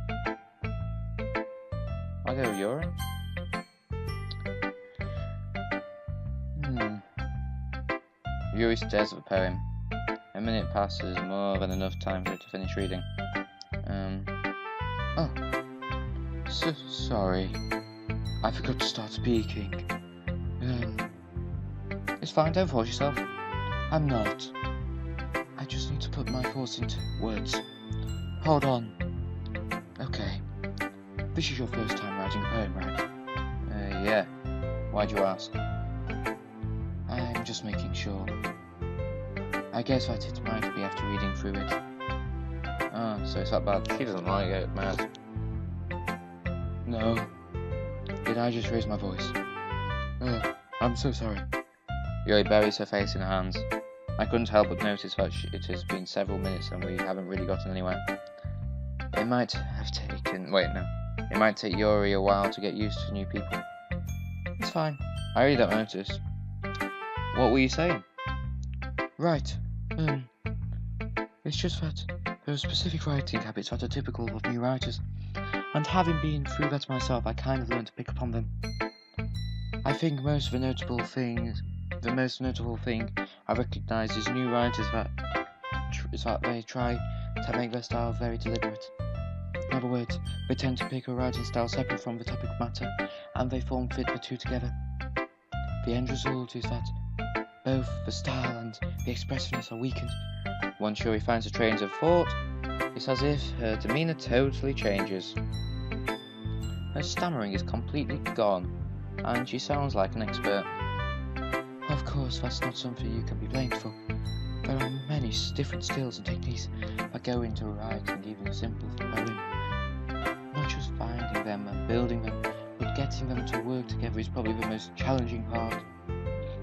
I'll go with Yuri. Yuri stares at the poem. A minute passes, more than enough time for her to finish reading. Oh. Sorry. I forgot to start speaking. It's fine, don't force yourself. I'm not. I just need to put my thoughts into words. Hold on. Okay. This is your first time writing a poem, right? Yeah. Why'd you ask? I'm just making sure. I guess that it might be after reading through it. Ah, so it's that bad. She doesn't like it, mad. No. Did I just raise my voice? I'm so sorry. Yuri buries her face in her hands. I couldn't help but notice that it has been several minutes and we haven't really gotten anywhere. It might have taken... Wait, no. It might take Yuri a while to get used to new people. It's fine. I really don't notice. What were you saying? Right. It's just that there are specific writing habits that are typical of new writers, and having been through that myself, I kind of learned to pick up on them. I think the most notable thing I recognise is new writers that they try to make their style very deliberate. In other words, they tend to pick a writing style separate from the topic matter, and they fit the two together. The end result is that both the style and the expressiveness are weakened. Once Yuri finds her trains of thought, it's as if her demeanour totally changes. Her stammering is completely gone, and she sounds like an expert. Of course, that's not something you can be blamed for. There are many different skills and techniques that go into writing even a simple poem. Not just finding them and building them, but getting them to work together is probably the most challenging part.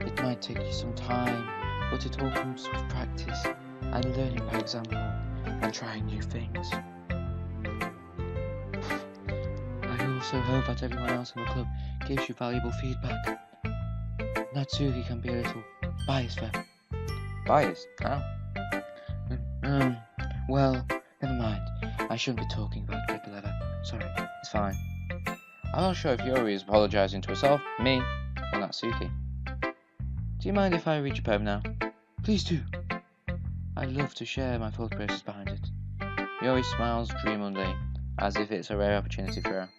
It might take you some time, but it all comes with practice and learning by example and trying new things. I also hope that everyone else in the club gives you valuable feedback. Natsuki can be a little biased there. Biased? How? Well, never mind. I shouldn't be talking about people ever. Sorry, it's fine. I'm not sure if Yuri is apologising to herself, me, or Natsuki. Do you mind if I read your poem now? Please do. I'd love to share my thought process behind it. Yuri smiles dreamily, as if it's a rare opportunity for her.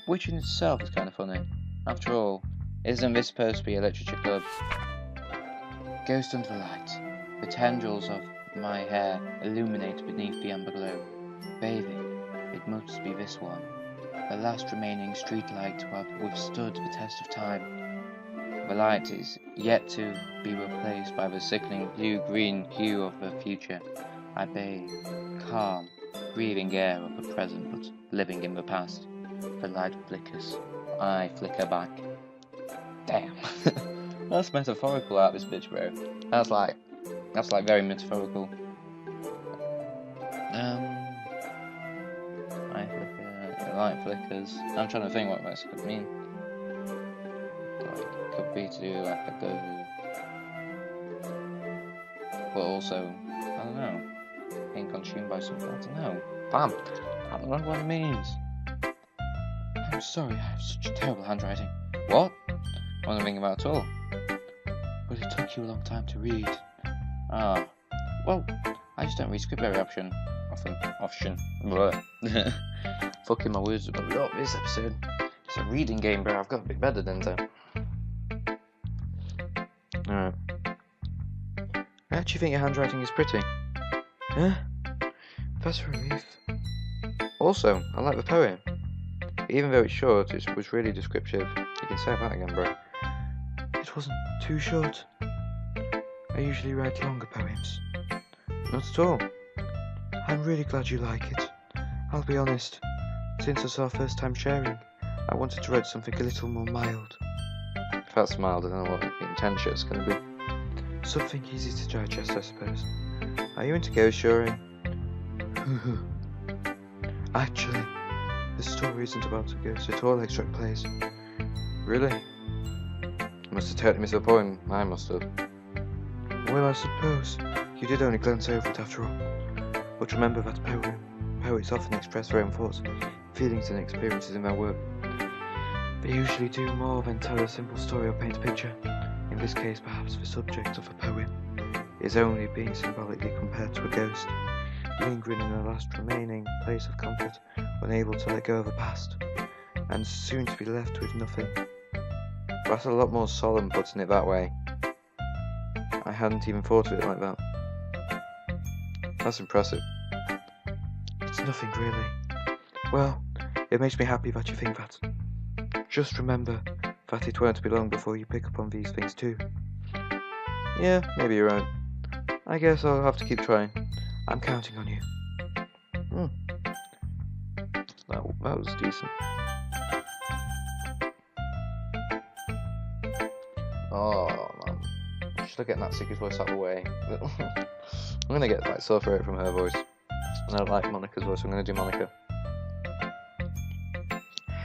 Which in itself is kind of funny. After all, isn't this supposed to be a literature club? Ghost under the light. The tendrils of my hair illuminate beneath the amber glow. Bathing, it must be this one. The last remaining street light to have withstood the test of time. The light is yet to be replaced by the sickening blue-green hue of the future. I bathe, calm, breathing air of the present, but living in the past. The light flickers. I flicker back. Damn. That's metaphorical out this bitch, bro. That's like very metaphorical. The light flickers. I'm trying to think what this could mean. Like, it could be to do like a go. But also, I don't know. Being consumed by something, I don't know. Damn, I don't know what it means. I'm sorry, I have such terrible handwriting. What? I wasn't thinking about it at all. But it took you a long time to read. Ah, well, I just don't read script very often. Fucking my words about a lot this episode. It's a reading game, bro. I've got to be better than that. Alright. I actually think your handwriting is pretty. Huh? That's a relief. Also, I like the poem. Even though it's short, it was really descriptive. You can say that again, bro. It wasn't too short. I usually write longer poems. Not at all. I'm really glad you like it. I'll be honest. Since it's our first time sharing, I wanted to write something a little more mild. If that's mild, I don't know what the intention is going to be. Something easy to digest, I suppose. Are you into ghost story? Actually, the story isn't about a ghost at all, ExtractPlays. Really? Must have totally missed the poem. I must have. Well, I suppose you did only glance over it after all. But remember that poets often express their own thoughts, feelings and experiences in their work. They usually do more than tell a simple story or paint a picture. In this case, perhaps the subject of a poem is only being symbolically compared to a ghost, lingering in a last remaining place of comfort, unable to let go of the past, and soon to be left with nothing. That's a lot more solemn putting it that way. I hadn't even thought of it like that. That's impressive. It's nothing really. Well, it makes me happy that you think that. Just remember that it won't be long before you pick up on these things too. Yeah, maybe you're right. I guess I'll have to keep trying. I'm counting on you. That was decent. Oh man, should I get Natsuki's voice out of the way? I'm gonna get like sore throat from her voice, and I like Monika's voice. So I'm gonna do Monika.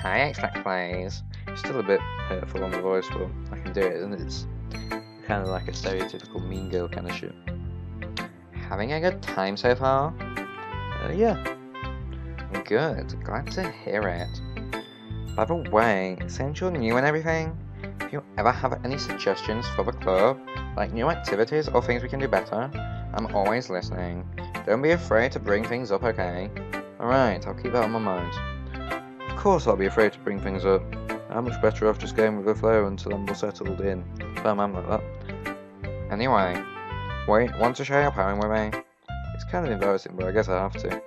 Hi, ExtractPlays. It's still a bit hurtful on the voice, but I can do it, and it's kind of like a stereotypical mean girl kind of shit. Having a good time so far? Yeah. Good, glad to hear it. By the way, since you're new and everything, if you ever have any suggestions for the club, like new activities or things we can do better, I'm always listening. Don't be afraid to bring things up, okay? Alright, I'll keep that on my mind. Of course I'll be afraid to bring things up. I'm much better off just going with the flow until I'm more settled in. Firm am like that. Anyway, wait, want to share your poem with me? It's kind of embarrassing, but I guess I have to.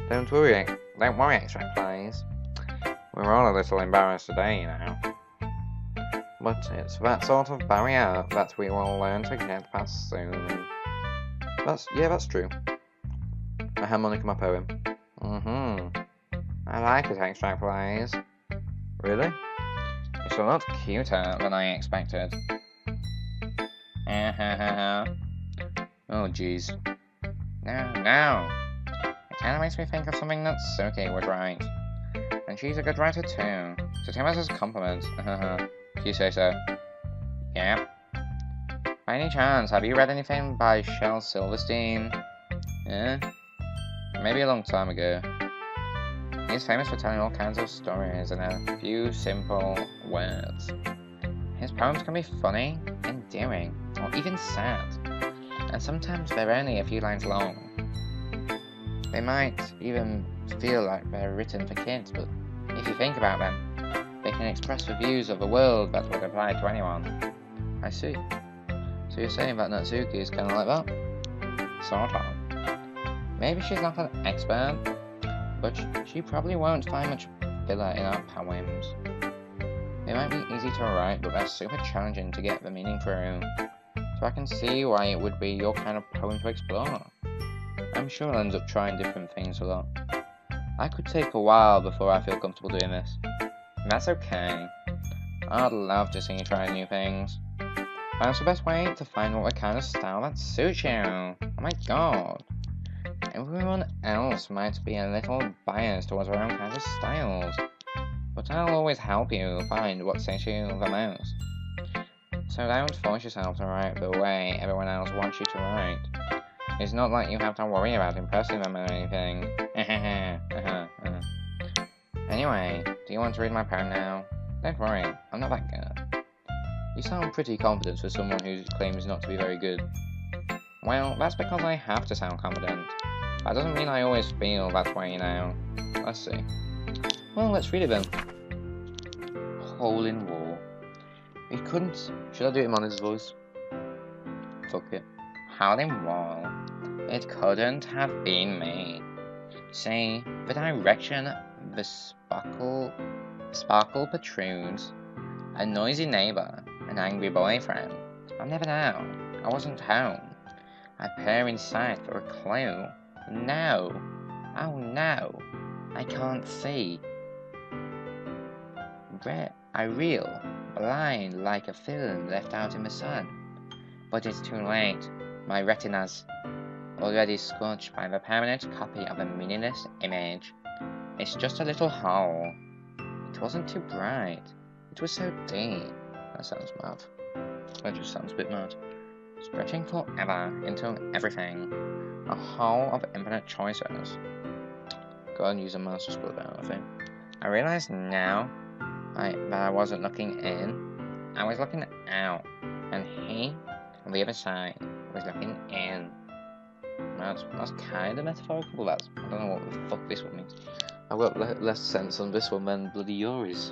Don't worry, ExtractPlays. We're all a little embarrassed today, you know. But it's that sort of barrier that we will learn to get past soon. That's true. I harmonica my poem. I like it, ExtractPlays. Really? It's a lot cuter than I expected. Oh jeez. No. It kinda makes me think of something that Natsuki would write. And she's a good writer too. So take it as a compliment. If you say so. Yep. By any chance, have you read anything by Shel Silverstein? Yeah? Maybe a long time ago. He's famous for telling all kinds of stories in a few simple words. His poems can be funny, endearing, or even sad. And sometimes they're only a few lines long. They might even feel like they're written for kids, but if you think about them, they can express the views of the world that would apply to anyone. I see. So you're saying that Natsuki is kind of like that? Sort of. Maybe she's not an expert, but she probably won't find much filler in our poems. They might be easy to write, but they're super challenging to get the meaning through. So I can see why it would be your kind of poem to explore. I'm sure I'll end up trying different things a lot. I could take a while before I feel comfortable doing this. That's okay. I'd love to see you try new things. That's the best way to find what kind of style that suits you. Oh my god. Everyone else might be a little biased towards their own kind of styles, but I'll always help you find what suits you the most. So don't force yourself to write the way everyone else wants you to write. It's not like you have to worry about impressing them or anything. Anyway, do you want to read my poem now? Don't worry, I'm not that good. You sound pretty confident for someone who claims not to be very good. Well, that's because I have to sound confident. That doesn't mean I always feel that way, you know. Let's see. Well, let's read it then. Hole in wall. It couldn't... Should I do it in Monica's voice? Fuck it. Hole in wall. It couldn't have been me. See, the direction the sparkle protrudes, a noisy neighbour, an angry boyfriend. I'll never know. I wasn't home. I peer inside for a clue. No. Oh no. I can't see. I reel, blind like a film left out in the sun. But it's too late. My retina's already scorched by the permanent copy of a meaningless image. It's just a little hole. It wasn't too bright. It was so deep. That sounds mad. That just sounds a bit mad. Stretching forever into everything. A hole of infinite choices. Go ahead and use a master scroll down, I think. I realise now that I wasn't looking in. I was looking out. And he, on the other side, was looking in. That's kind of metaphorical, but I don't know what the fuck this one means. I've got less sense on this one than bloody Yuri's.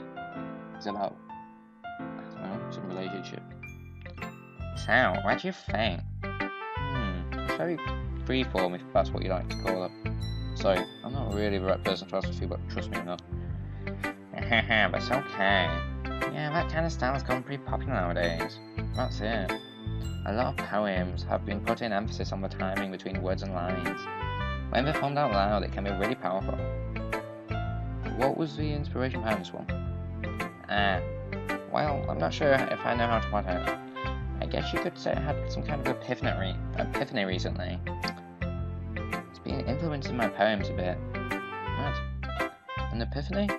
It's about, I don't know, some relationship. So, what do you think? It's very freeform, if that's what you like to call it. Sorry, I'm not really the right person to ask for feedback, trust me or not. But it's okay. Yeah, that kind of style has gone pretty popular nowadays. That's it. A lot of poems have been putting emphasis on the timing between words and lines. When performed out loud, it can be really powerful. What was the inspiration behind this one? Well, I'm not sure if I know how to put it. I guess you could say I had some kind of epiphany recently. It's been influencing my poems a bit. What? An epiphany?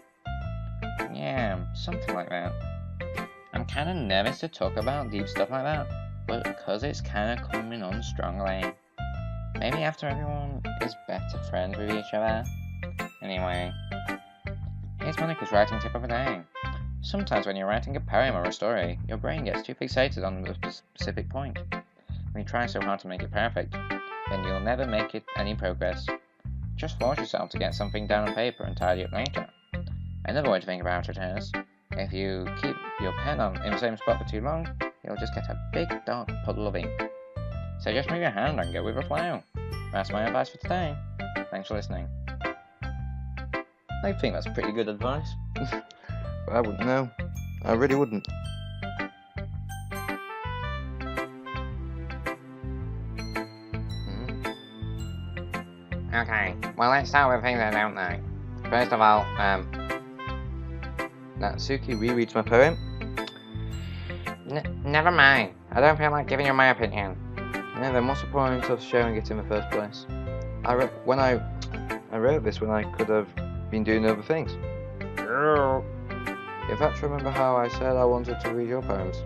Yeah, something like that. I'm kind of nervous to talk about deep stuff like that, but because it's kind of coming on strongly. Maybe after everyone is better friends with each other. Anyway, here's Monica's writing tip of the day. Sometimes when you're writing a poem or a story, your brain gets too fixated on a specific point. When you try so hard to make it perfect, then you'll never make it any progress. Just force yourself to get something down on paper and tidy up later. Another way to think about it is, if you keep your pen in the same spot for too long, you'll just get a big dark puddle of ink. So just move your hand and go with the flow. That's my advice for today. Thanks for listening. I think that's pretty good advice. But I wouldn't know. I really wouldn't. Okay, well let's start with things I don't know. First of all, Natsuki rereads my poem. Never mind. I don't feel like giving you my opinion. Yeah, then what's the point of sharing it in the first place? I wrote this when I could have been doing other things. In fact, remember how I said I wanted to read your poems?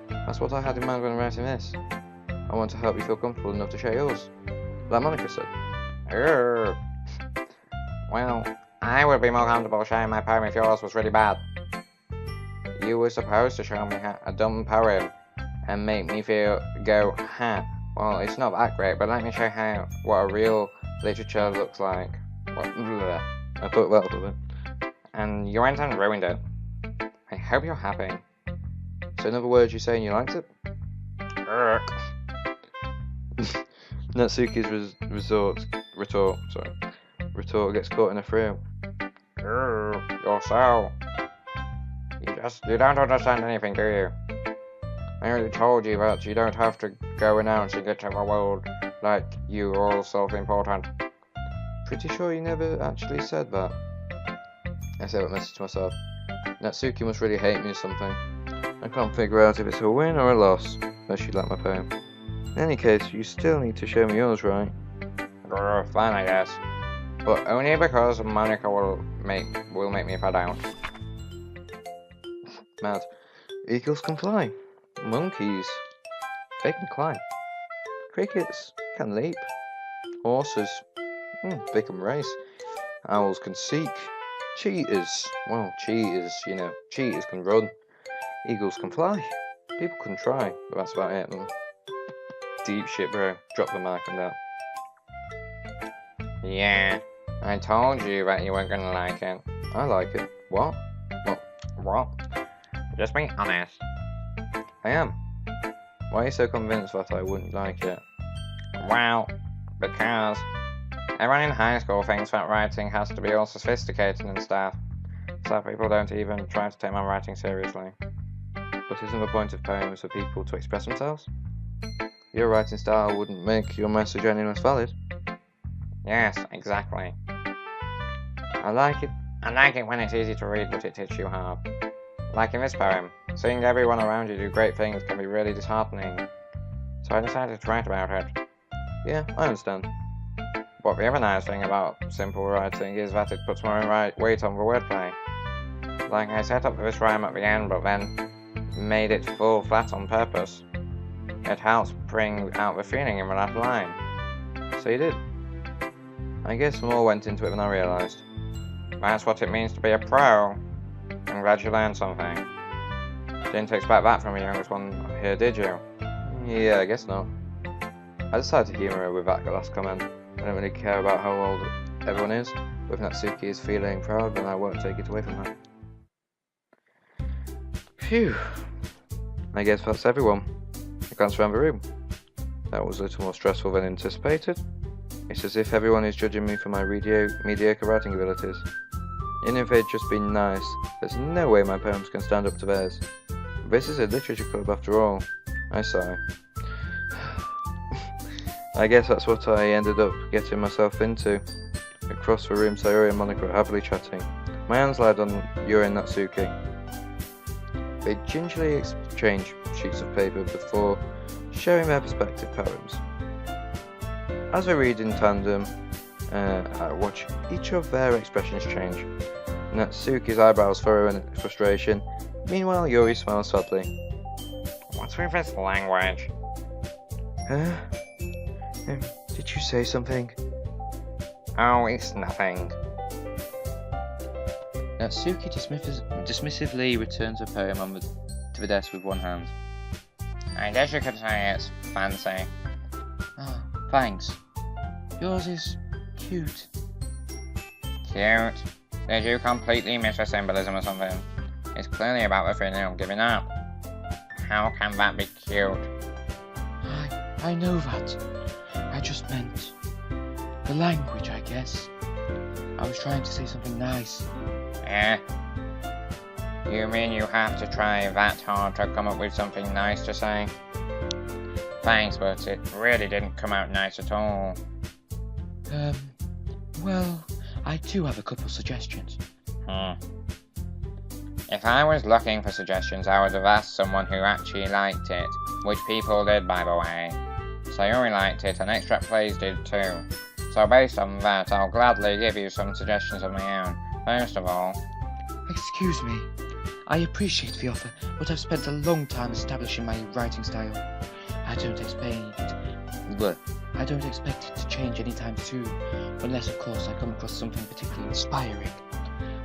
That's what I had in mind when writing this. I want to help you feel comfortable enough to share yours. Like Monica said. Well, I would be more comfortable sharing my poem if yours was really bad. You were supposed to show me a dumb poem and make me go, well, it's not that great, but let me show you what a real literature looks like. I thought that was it. And you went and ruined it. I hope you're happy. So in other words, you're saying you liked it? Natsuki's retort gets caught in a frill. You're so... You don't understand anything, do you? I already told you that you don't have to go announcing it to the world like you're all self-important. Pretty sure you never actually said that. I said that message to myself. Natsuki must really hate me or something. I can't figure out if it's a win or a loss, but she liked my poem. In any case, you still need to show me yours, right? Fine, I guess. But only because Monica will make me if I don't. Mad. Eagles can fly. Monkeys, they can climb. Crickets can leap. Horses, they can race. Owls can seek. Cheetahs, well, cheetahs can run. Eagles can fly. People can try, but that's about it. Deep shit, bro. Drop the mic on that. Yeah, I told you that you weren't gonna like it. I like it. What? What? Just be honest. I am. Why are you so convinced that I wouldn't like it? Well, because everyone in high school thinks that writing has to be all sophisticated and stuff, so people don't even try to take my writing seriously. But isn't the point of poems for people to express themselves? Your writing style wouldn't make your message any less valid. Yes, exactly. I like it. I like it when it's easy to read, but it hits you hard. Like in this poem, seeing everyone around you do great things can be really disheartening. So I decided to write about it. Yeah, I understand. But the other nice thing about simple writing is that it puts more weight on the wordplay. Like I set up this rhyme at the end, but then made it fall flat on purpose. It helps bring out the feeling in the last line. So you did. I guess more went into it than I realised. That's what it means to be a pro. I'm glad you learned something. Didn't expect that from the youngest one here, did you? Yeah, I guess not. I decided to humour her with that last comment. I don't really care about how old everyone is. If Natsuki is feeling proud, then I won't take it away from her. Phew. I guess that's everyone. I glanced around the room. That was a little more stressful than anticipated. It's as if everyone is judging me for my mediocre writing abilities. Even if they'd just been nice, there's no way my poems can stand up to theirs. This is a literature club after all. I sigh. I guess that's what I ended up getting myself into. Across the room, Sayori and Monika were happily chatting. My hands lied on Yuri and Natsuki. They gingerly exchanged sheets of paper before sharing their respective poems. As we read in tandem, I watch each of their expressions change. Natsuki's eyebrows furrow in frustration. Meanwhile, Yuri smiles sadly. What's with this language? Did you say something? Oh, it's nothing. Natsuki dismissively returns her poem to the desk with one hand. I guess you could say it's fancy. Ah, thanks. Yours is cute. Cute? Did you completely miss the symbolism or something? It's clearly about the feeling of giving up. How can that be cute? I know that. I just meant the language, I guess. I was trying to say something nice. Eh? You mean you have to try that hard to come up with something nice to say? Thanks, but it really didn't come out nice at all. Well, I do have a couple suggestions. If I was looking for suggestions, I would have asked someone who actually liked it, which people did, by the way. Sayori liked it, and ExtractPlays did too. So based on that, I'll gladly give you some suggestions of my own. First of all... Excuse me. I appreciate the offer, but I've spent a long time establishing my writing style. I don't expect it to change anytime soon, unless of course I come across something particularly inspiring,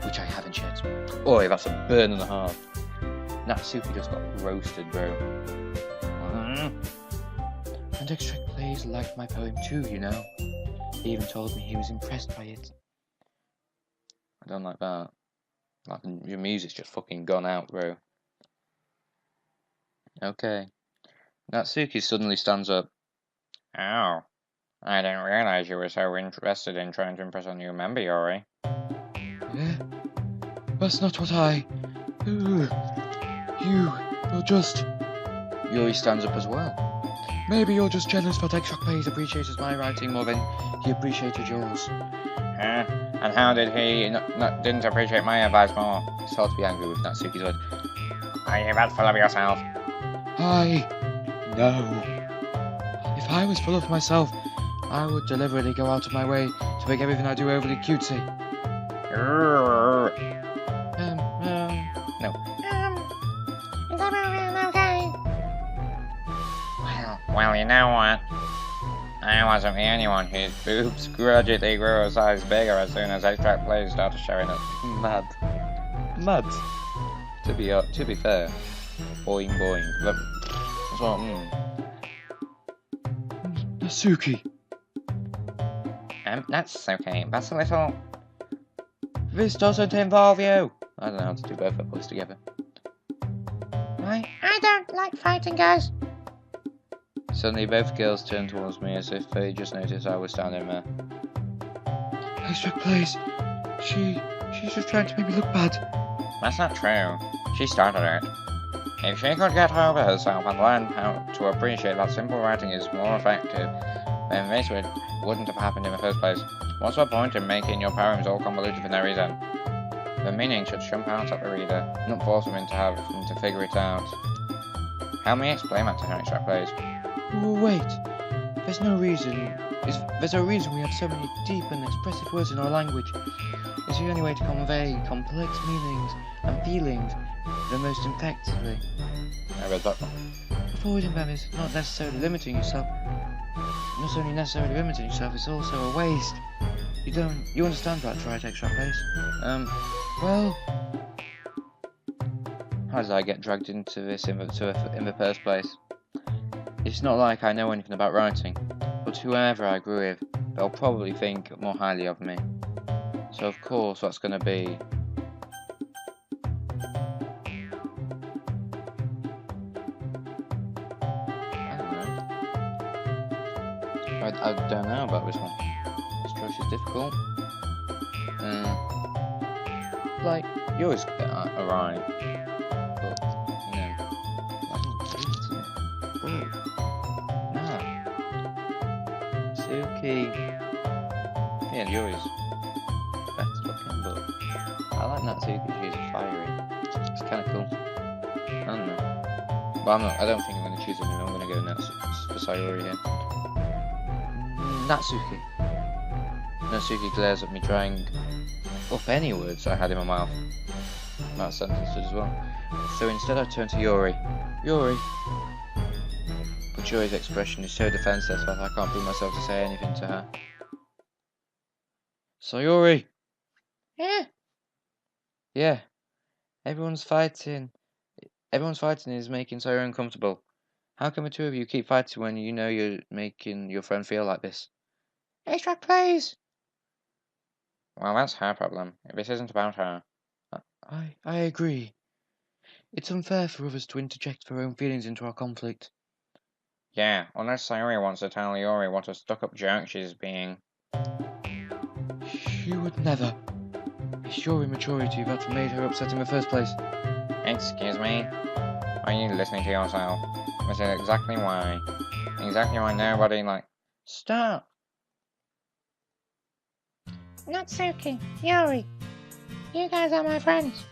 which I haven't yet. Oi, that's a burn and a half. Natsuki just got roasted, bro. And ExtractPlays liked my poem too, you know. He even told me he was impressed by it. I don't like that. Like, your music's just fucking gone out, bro. Okay. Natsuki suddenly stands up. Oh. I didn't realize you were so interested in trying to impress a new member, Yuri. That's not what I... You're just... Yuri stands up as well. Maybe you're just jealous that ExtractPlays appreciated my writing more than he appreciated yours. Huh? And how did he didn't appreciate my advice more? It's hard to be angry with Natsuki's word. Are you that full of yourself? No. If I was full of myself, I would deliberately go out of my way to make everything I do overly cutesy. No. Is everyone okay? Well, you know what? I wasn't the only one whose boobs gradually grew a size bigger as soon as ExtractPlays started showing up. Mad. To be fair. Boing boing. But that's what Natsuki, That's okay. That's a little... this doesn't involve you. I don't know how to do both of us together. I don't like fighting, guys. Suddenly both girls turned towards me as if they just noticed I was standing there. ExtractPlays. She's just trying to make me look bad. That's not true. She started it. If she could get over herself and learn how to appreciate that simple writing is more effective, then this wouldn't have happened in the first place. What's the point in making your poems all convoluted for no reason? The meaning should jump out at the reader, not force them into having to figure it out. Help me explain that to her, ExtractPlays. Wait, there's no reason. There's a reason we have so many deep and expressive words in our language. It's the only way to convey complex meanings and feelings the most effectively. I read that one. Avoiding them is not necessarily limiting yourself. Not only necessarily limiting yourself, it's also a waste. You understand that, right, ExtractPlays? Well, how did I get dragged into this in the first place? It's not like I know anything about writing, but whoever I agree with, they'll probably think more highly of me. So of course that's gonna be... I don't know about this one. This choice is difficult. Like, yours alright, but, you know, that's not great, isn't it? Nah. Suki. Yeah, yours better looking, but I like Natsuki, she's fiery. It's kinda cool. I don't know. But I don't think I'm gonna choose anyone, I'm gonna go for Sayori here. Natsuki glares at me, trying up any words I had in my mouth. That sentence did as well. So instead I turn to Yuri. But Yuri's expression is so defenseless that I can't bring myself to say anything to her. Sayori! Yeah. Everyone's fighting is making Sayori uncomfortable. How can the two of you keep fighting when you know you're making your friend feel like this? ExtractPlays. Well, that's her problem. This isn't about her. I agree. It's unfair for others to interject their own feelings into our conflict. Yeah, unless Sayori wants to tell Yuri what a stuck-up jerk she's being. She would never. It's your immaturity that made her upset in the first place. Excuse me? Are you listening to yourself? This is exactly why. Exactly why nobody, Stop! Natsuki, Yuri, you guys are my friends.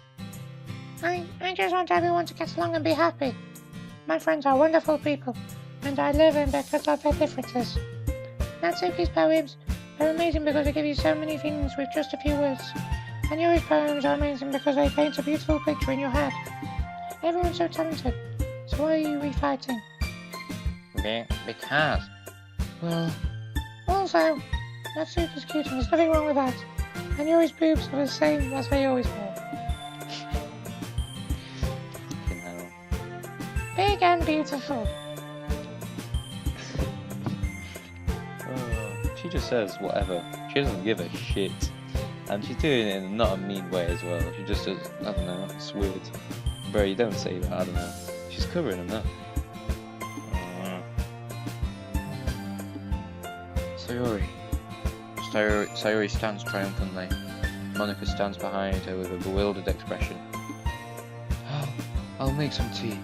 I just want everyone to get along and be happy. My friends are wonderful people, and I love them because of their differences. Natsuki's poems are amazing because they give you so many feelings with just a few words, and Yuri's poems are amazing because they paint a beautiful picture in your head. Everyone's so talented, so why are you refighting? Because. Well, also, Natsuki's cute and there's nothing wrong with that, and Yuri's boobs are the same as they always were. Big and beautiful. She just says whatever. She doesn't give a shit. And she's doing it in not a mean way as well. She just says, I don't know, it's weird. Bro, you don't say that, I don't know. She's covering him up. Sayori stands triumphantly. Monika stands behind her with a bewildered expression. I'll make some tea.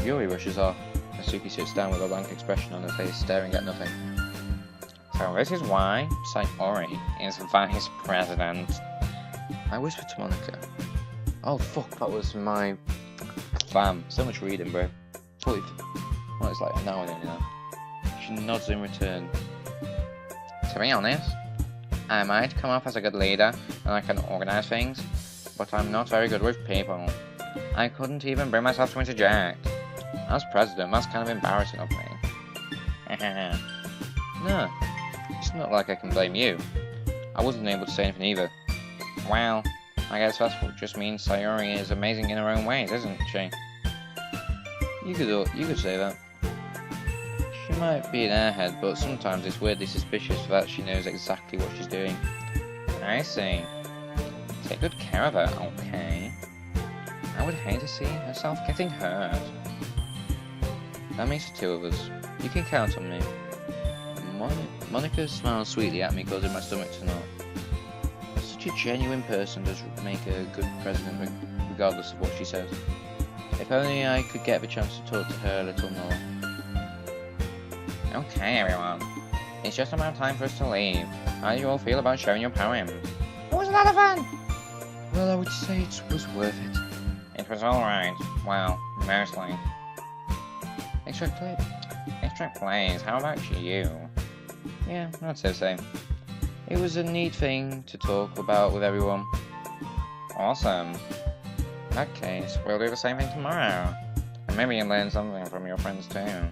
Yuri rushes off. Natsuki sits down with a blank expression on her face, staring at nothing. So this is why Sayori is vice president. I whisper to Monika. Oh fuck, that was my... Fam, so much reading, bro. Well, it's like an hour in, you know. She nods in return. To be honest, I might come off as a good leader and I can organize things, but I'm not very good with people. I couldn't even bring myself to interject. As president, that's kind of embarrassing of me. No, it's not like I can blame you. I wasn't able to say anything either. Well, I guess that's what just means Sayori is amazing in her own ways, isn't she? You could say that. She might be an airhead, but sometimes it's weirdly suspicious that she knows exactly what she's doing. I see. Take good care of her, okay? I would hate to see herself getting hurt. That makes the two of us. You can count on me. Monika smiles sweetly at me, causing my stomach to knot. Such a genuine person does make a good president, regardless of what she says. If only I could get the chance to talk to her a little more. Okay, everyone. It's just about time for us to leave. How do you all feel about sharing your poems? It was a lot of fun. Well, I would say it was worth it. It was alright. Well, mostly. ExtractPlays, how about you? Yeah, I'd say the same. It was a neat thing to talk about with everyone. Awesome. In that case, we'll do the same thing tomorrow. And maybe you'll learn something from your friends too.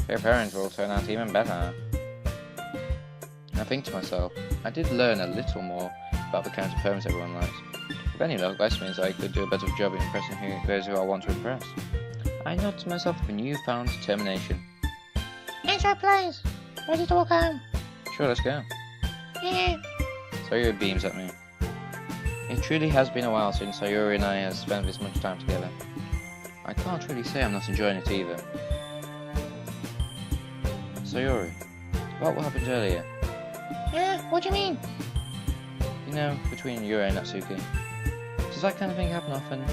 Your parents will turn out even better. I think to myself, I did learn a little more about the kinds of poems everyone likes. With any luck, this means I could do a better job of impressing those who I want to impress. I nod to myself with a newfound determination. ExtractPlays. Ready to walk home? Sure, let's go. Yeah. Sayori beams at me. It truly has been a while since Sayori and I have spent this much time together. I can't really say I'm not enjoying it either. Sayori, what happened earlier? Yeah, what do you mean? You know, between Yuri and Natsuki. Does that kind of thing happen often?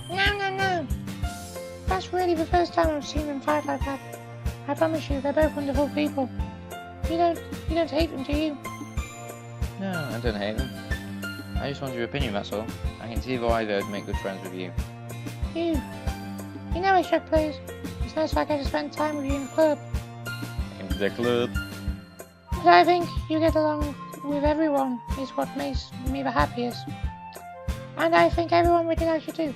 No. That's really the first time I've seen them fight like that. I promise you, they're both wonderful people. You don't hate them, do you? No, I don't hate them. I just want your opinion, that's all. I can see why they'd make good friends with you. You know, ExtractPlays. It's nice if I get to spend time with you in the club. In the club? But I think you get along with everyone is what makes me the happiest. And I think everyone really likes you too.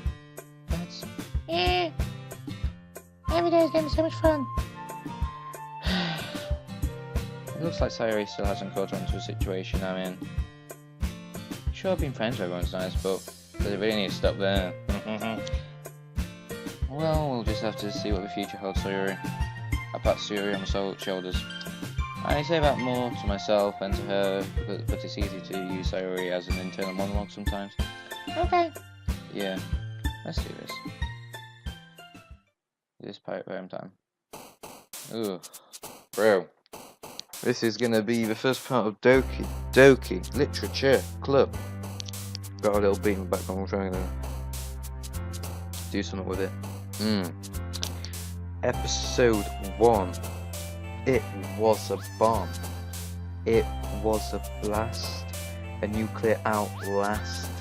That's... Yeah. Every day is getting so much fun. It looks like Sayori still hasn't caught on to the situation I'm in. Sure, being friends with everyone's nice, but does it really need to stop there? Well, we'll just have to see what the future holds, Sayori. I pat Sayori on my shoulders. I say that more to myself than to her, but it's easy to use Sayori as an internal monologue sometimes. Okay. Yeah, let's do this. It is pirate poem time. Ooh, bro. This is gonna be the first part of Doki Doki Literature Club. Got a little beat in the background, we're trying to do something with it. Episode 1. It was a bomb. It was a blast. A nuclear outlast.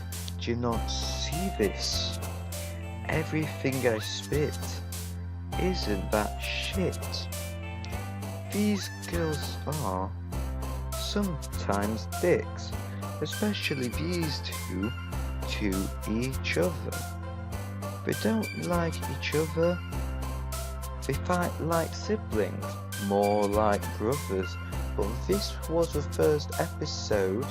Do you not see this? Everything I spit isn't that shit. These girls are sometimes dicks, especially these two to each other. They don't like each other. They fight like siblings, more like brothers. But this was the first episode.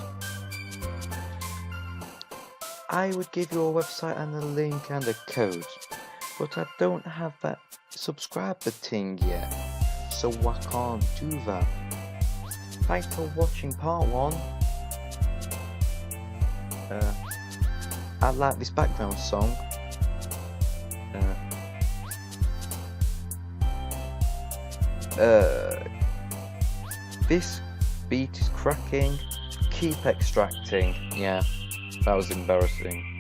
I would give you a website and a link and a code, but I don't have that subscriber thing yet, so I can't do that. Thanks for watching part 1. I like this background song. This beat is cracking. Keep extracting. Yeah, that was embarrassing.